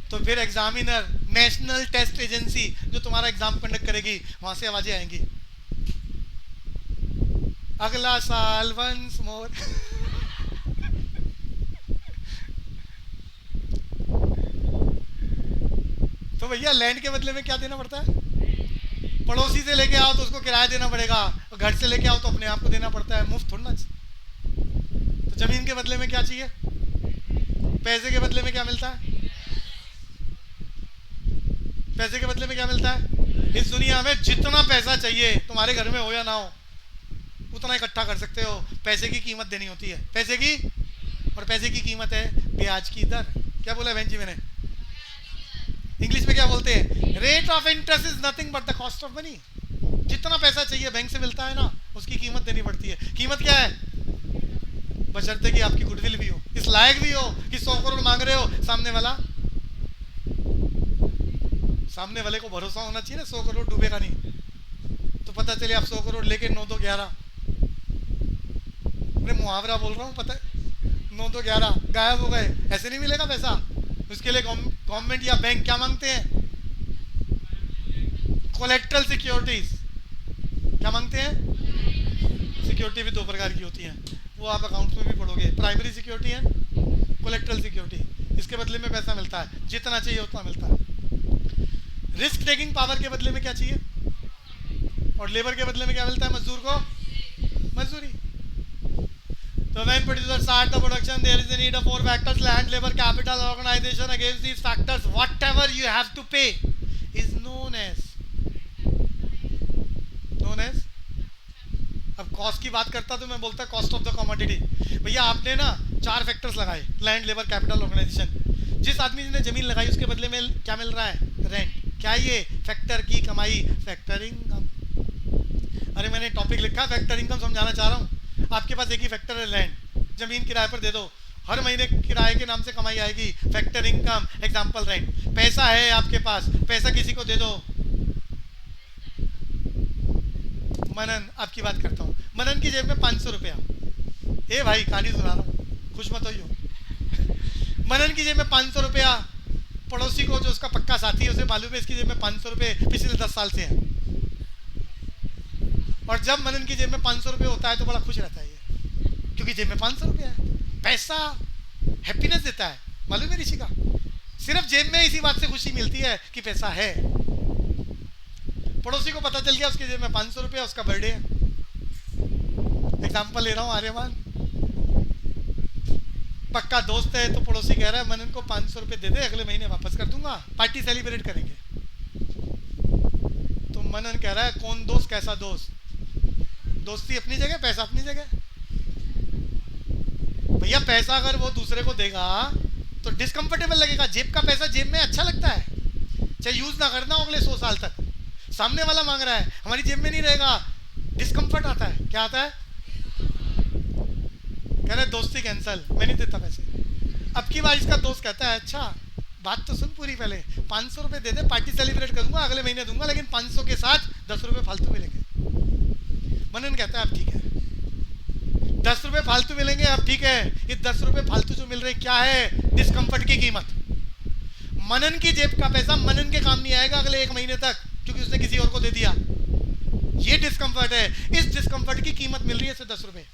तो फिर एग्जामिनर, नेशनल टेस्ट एजेंसी जो तुम्हारा एग्जाम कंडक्ट करेगी, वहां से आवाजें आएंगी, अगला साल वंस मोर। तो भैया लैंड के बदले में क्या देना पड़ता है? पड़ोसी से लेके आओ तो उसको किराया देना पड़ेगा, और घर से लेके आओ तो अपने आप को देना पड़ता है, मुफ्त थोड़ा ना। तो जमीन के बदले में क्या चाहिए? पैसे के बदले में क्या मिलता है? पैसे के बदले में क्या मिलता है? इस दुनिया में जितना पैसा चाहिए, तुम्हारे घर में हो या ना हो, उतना इकट्ठा कर सकते हो। पैसे की कीमत देनी होती है, पैसे की। और पैसे की कीमत है ब्याज की दर। क्या बोला बहन जी मैंने? इंग्लिश में क्या बोलते हैं? Rate of interest is nothing but the cost of money. जितना पैसा चाहिए बैंक से मिलता है ना, उसकी कीमत देनी पड़ती है। कीमत क्या है? बशर्ते कि आपकी गुडविल भी हो, इस लायक भी हो कि 100 करोड़ मांग रहे हो, सामने वाले को भरोसा होना चाहिए ना, 100 करोड़ डूबेगा नहीं। तो पता चले आप 100 करोड़ लेके 9 2 11, अरे मुहावरा बोल रहा हूँ, पता है, 9 2 11 गायब हो गए, ऐसे नहीं मिलेगा पैसा। उसके लिए गवर्नमेंट या बैंक क्या मांगते हैं? Colorectal securities. क्या मांगते हैं? सिक्योरिटी भी 2 प्रकार की होती है, वो आप अकाउंट में भी पढ़ोगे। प्राइमरी सिक्योरिटी है, कोलेक्ट्रल सिक्योरिटी। इसके बदले में पैसा मिलता है, जितना चाहिए उतना मिलता है। रिस्क टेकिंग पावर के बदले में क्या चाहिए? और लेबर के बदले में क्या मिलता है? मजदूर को मजदूरी। So when producers start the production, there is a need of 4 factors: land, labor, capital, organization. Against these factors, whatever you have to pay is known as अब कॉस्ट की बात करता तो मैं बोलता कॉस्ट ऑफ द कमोडिटी। भैया आपने ना 4 फैक्टर्स लगाए, लैंड, लेबर, कैपिटल, ऑर्गेनाइजेशन। जिस आदमी ने जमीन लगाई उसके बदले में क्या मिल रहा है? रेंट। क्या ये? फैक्टर की कमाई, फैक्टर इनकम। अरे मैंने टॉपिक लिखा है फैक्टर इनकम, समझाना चाह रहा हूँ। आपके पास एक ही फैक्टर है, लैंड। जमीन किराए पर दे दो, हर महीने किराए के नाम से कमाई आएगी, फैक्टर इनकम। Example rent. पैसा है आपके पास, पैसा किसी को दे दो। मनन, आपकी बात करता हूँ, मनन की जेब में 500 रुपया। ए भाई कहानी सुना रहा हूँ, खुश मत होइयो। मनन की जेब में 500 रुपया, पड़ोसी को जो उसका पक्का साथी है उसे मालूम है इसकी जेब में 500 रुपये पिछले 10 साल से हैं। और जब मनन की जेब में 500 रुपये होता है तो बड़ा खुश रहता है ये, क्योंकि जेब में 500 रुपया है। पैसा हैप्पीनेस देता है, मालूम है ऋषि का। सिर्फ जेब में इसी बात से खुशी मिलती है कि पैसा है। पड़ोसी को पता चल गया उसके जेब में 500 रुपया, उसका बर्थडे है। एग्जाम्पल ले रहा हूँ, आर्यमान पक्का दोस्त है, तो पड़ोसी कह रहा है मनन को 500 रुपये दे दे, अगले महीने वापस कर दूंगा, पार्टी सेलिब्रेट करेंगे। तो मनन कह रहा है कौन दोस्त, कैसा दोस्त? दोस्ती अपनी जगह, पैसा अपनी जगह। भैया पैसा अगर वो दूसरे को देगा तो डिस्कंफर्टेबल लगेगा। जेब का पैसा जेब में अच्छा लगता है, चाहे यूज ना करना हो अगले 100 साल तक। सामने वाला मांग रहा है, हमारी जेब में नहीं रहेगा, डिस्कंफर्ट आता है। क्या आता है? कह रहे दोस्ती कैंसल, मैं नहीं देता पैसे। अब की बार इसका दोस्त कहता है अच्छा बात तो सुन पूरी, पहले 500 रुपये दे दे, पार्टी सेलिब्रेट करूंगा, अगले महीने दूंगा, लेकिन 500 के साथ 10 रुपये फालतू मिलेंगे। मनन कहता है अब ठीक है, 10 रुपये फालतू मिलेंगे, अब ठीक है। ये 10 रुपये फालतू जो मिल रहे क्या है? डिस्कंफर्ट की कीमत। मनन की जेब का पैसा मनन के काम नहीं आएगा अगले 1 महीने तक, क्योंकि उसने किसी और को दे दिया। ये डिस्कंफर्ट है, इस डिस्कंफर्ट की कीमत मिल रही है सिर्फ 10 रुपये।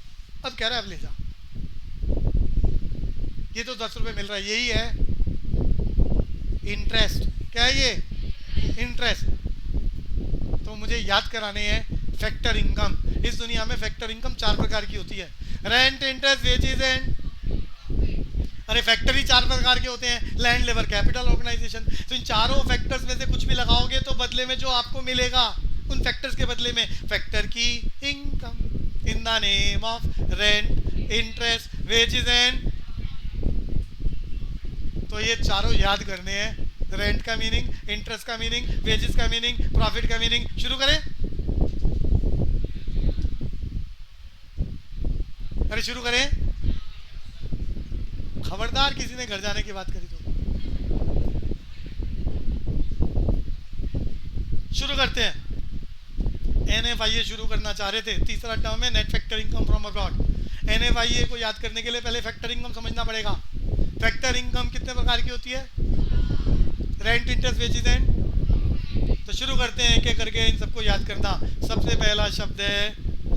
अब कह रहा है अब ले जा, ये तो 10 रुपये मिल रहा है, यही है इंटरेस्ट। क्या है ये? इंटरेस्ट। तो मुझे याद कराने हैं फैक्टर इनकम। इस दुनिया में फैक्टर इनकम 4 प्रकार की होती है, रेंट, इंटरेस्ट, वेजेस एंड। अरे फैक्टर ही 4 प्रकार के होते हैं, लैंड, लेबर, कैपिटल, ऑर्गेनाइजेशन। तो इन चारों फैक्टर्स में से कुछ भी लगाओगे तो बदले में जो आपको मिलेगा, उन फैक्टर्स के बदले में फैक्टर की income in the name of rent, interest, wages and. तो ये चारों याद करने हैं, रेंट का मीनिंग, इंटरेस्ट का मीनिंग, वेजेस का मीनिंग, प्रॉफिट का मीनिंग। शुरू करें? अरे शुरू करें, खबरदार किसी ने घर जाने की बात करी तो। शुरू करते हैं। NFIA शुरू करना चाह रहे थे। तीसरा टर्म है net factor income from abroad. NFIA को याद करने के लिए पहले फैक्टर इनकम समझना पड़ेगा। फैक्टर इनकम कितने प्रकार की होती है? Rent, interest, wages and. तो शुरू करते हैं एक एक करके इन सबको याद करना। सबसे पहला शब्द है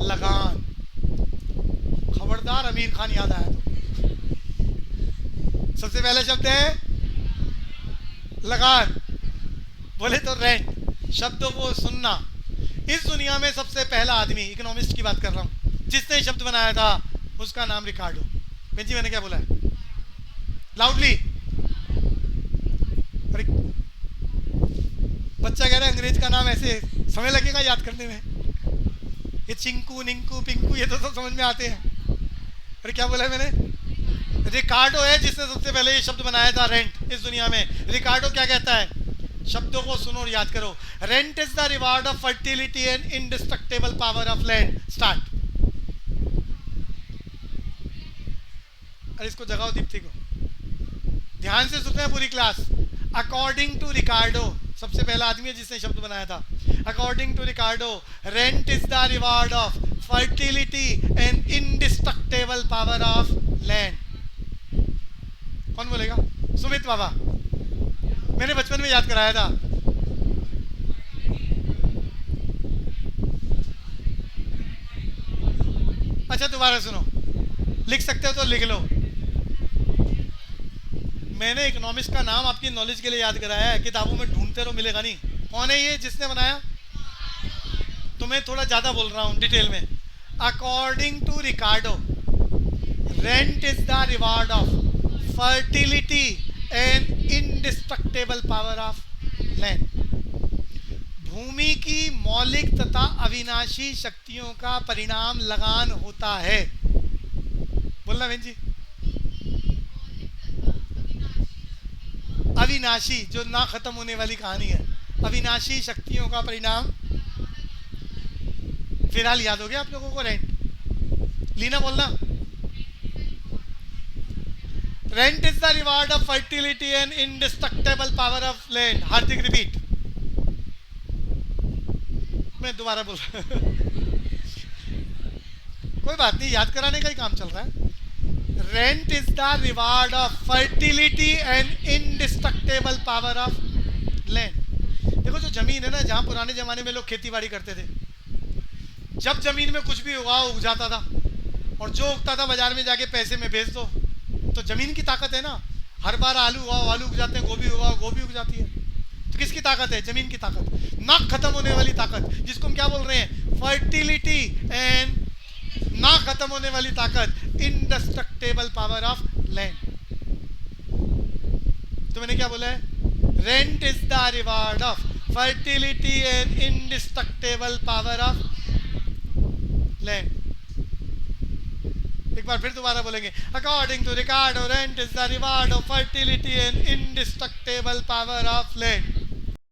लगान। खबरदार आमिर खान याद आया तो। सबसे पहला शब्द है लगान, बोले तो रेंट। शब्दों को सुनना। इस दुनिया में सबसे पहला आदमी, इकोनॉमिस्ट की बात कर रहा हूं, जिसने शब्द बनाया था उसका नाम रिकार्डो। बेंजी मैंने क्या बोला है? लाउडली। अरे बच्चा कह रहा है अंग्रेज का नाम ऐसे समय लगेगा याद करने में। ये चिंकू, निंकू, पिंकू ये तो सब समझ में आते हैं। अरे क्या बोला है मैंने? रिकार्डो है जिसने सबसे पहले ये शब्द बनाया था रेंट इस दुनिया में। रिकार्डो क्या कहता है? शब्दों को सुनो और याद करो। Rent is the reward of fertility and indestructible power of land. Start. अरे इसको जगाओ दीप्ति को, ध्यान से सुनते हैं पूरी क्लास। अकॉर्डिंग टू रिकार्डो, सबसे पहला आदमी है जिसने शब्द बनाया था। According to Ricardo, rent is the reward of fertility and indestructible power of land. कौन बोलेगा? सुमित बाबा, मैंने बचपन में याद कराया था। अच्छा दोबारा सुनो, लिख सकते हो तो लिख लो। मैंने इकोनॉमिक्स का नाम आपकी नॉलेज के लिए याद कराया है, किताबों में ढूंढते रहो, मिलेगा नहीं। कौन है ये जिसने बनाया? तो मैं थोड़ा ज्यादा बोल रहा हूं डिटेल में। According to Ricardo, rent is the reward of fertility and indestructible power of land. भूमि की मौलिक तथा अविनाशी शक्तियों का परिणाम लगान होता है। बोलना बहन जी। अविनाशी, जो ना खत्म होने वाली कहानी है, अविनाशी शक्तियों का परिणाम। फिलहाल याद हो गया आप लोगों को रेंट? लीना बोलना। Rent is the reward of fertility and indestructible power of land. Hardik repeat. मैं दोबारा बोल रहा कोई बात नहीं, याद कराने का ही काम चल रहा है। Rent is the reward of fertility and indestructible power of land. देखो जो जमीन है ना, जहां पुराने जमाने में लोग खेती बाड़ी करते थे, जब जमीन में कुछ भी उगा उग जाता था, और जो उगता था बाजार में जाके पैसे में बेच दो। तो जमीन की ताकत है ना। हर बार आलू उगाओ, आलू उग जाते हैं, गोभी उगाओ, गोभी उग जाती है। तो किसकी ताकत है? जमीन की ताकत, ना खत्म होने वाली ताकत, जिसको हम क्या बोल रहे हैं? फर्टिलिटी एंड ना खत्म होने वाली ताकत, इंडिस्ट्रक्टेबल पावर ऑफ लैंड। तो मैंने क्या बोला है? Rent is the reward of fertility and indestructible power of land. एक बार फिर दोबारा बोलेंगे। According to Ricardo, rent is the reward of fertility and indestructible power of land.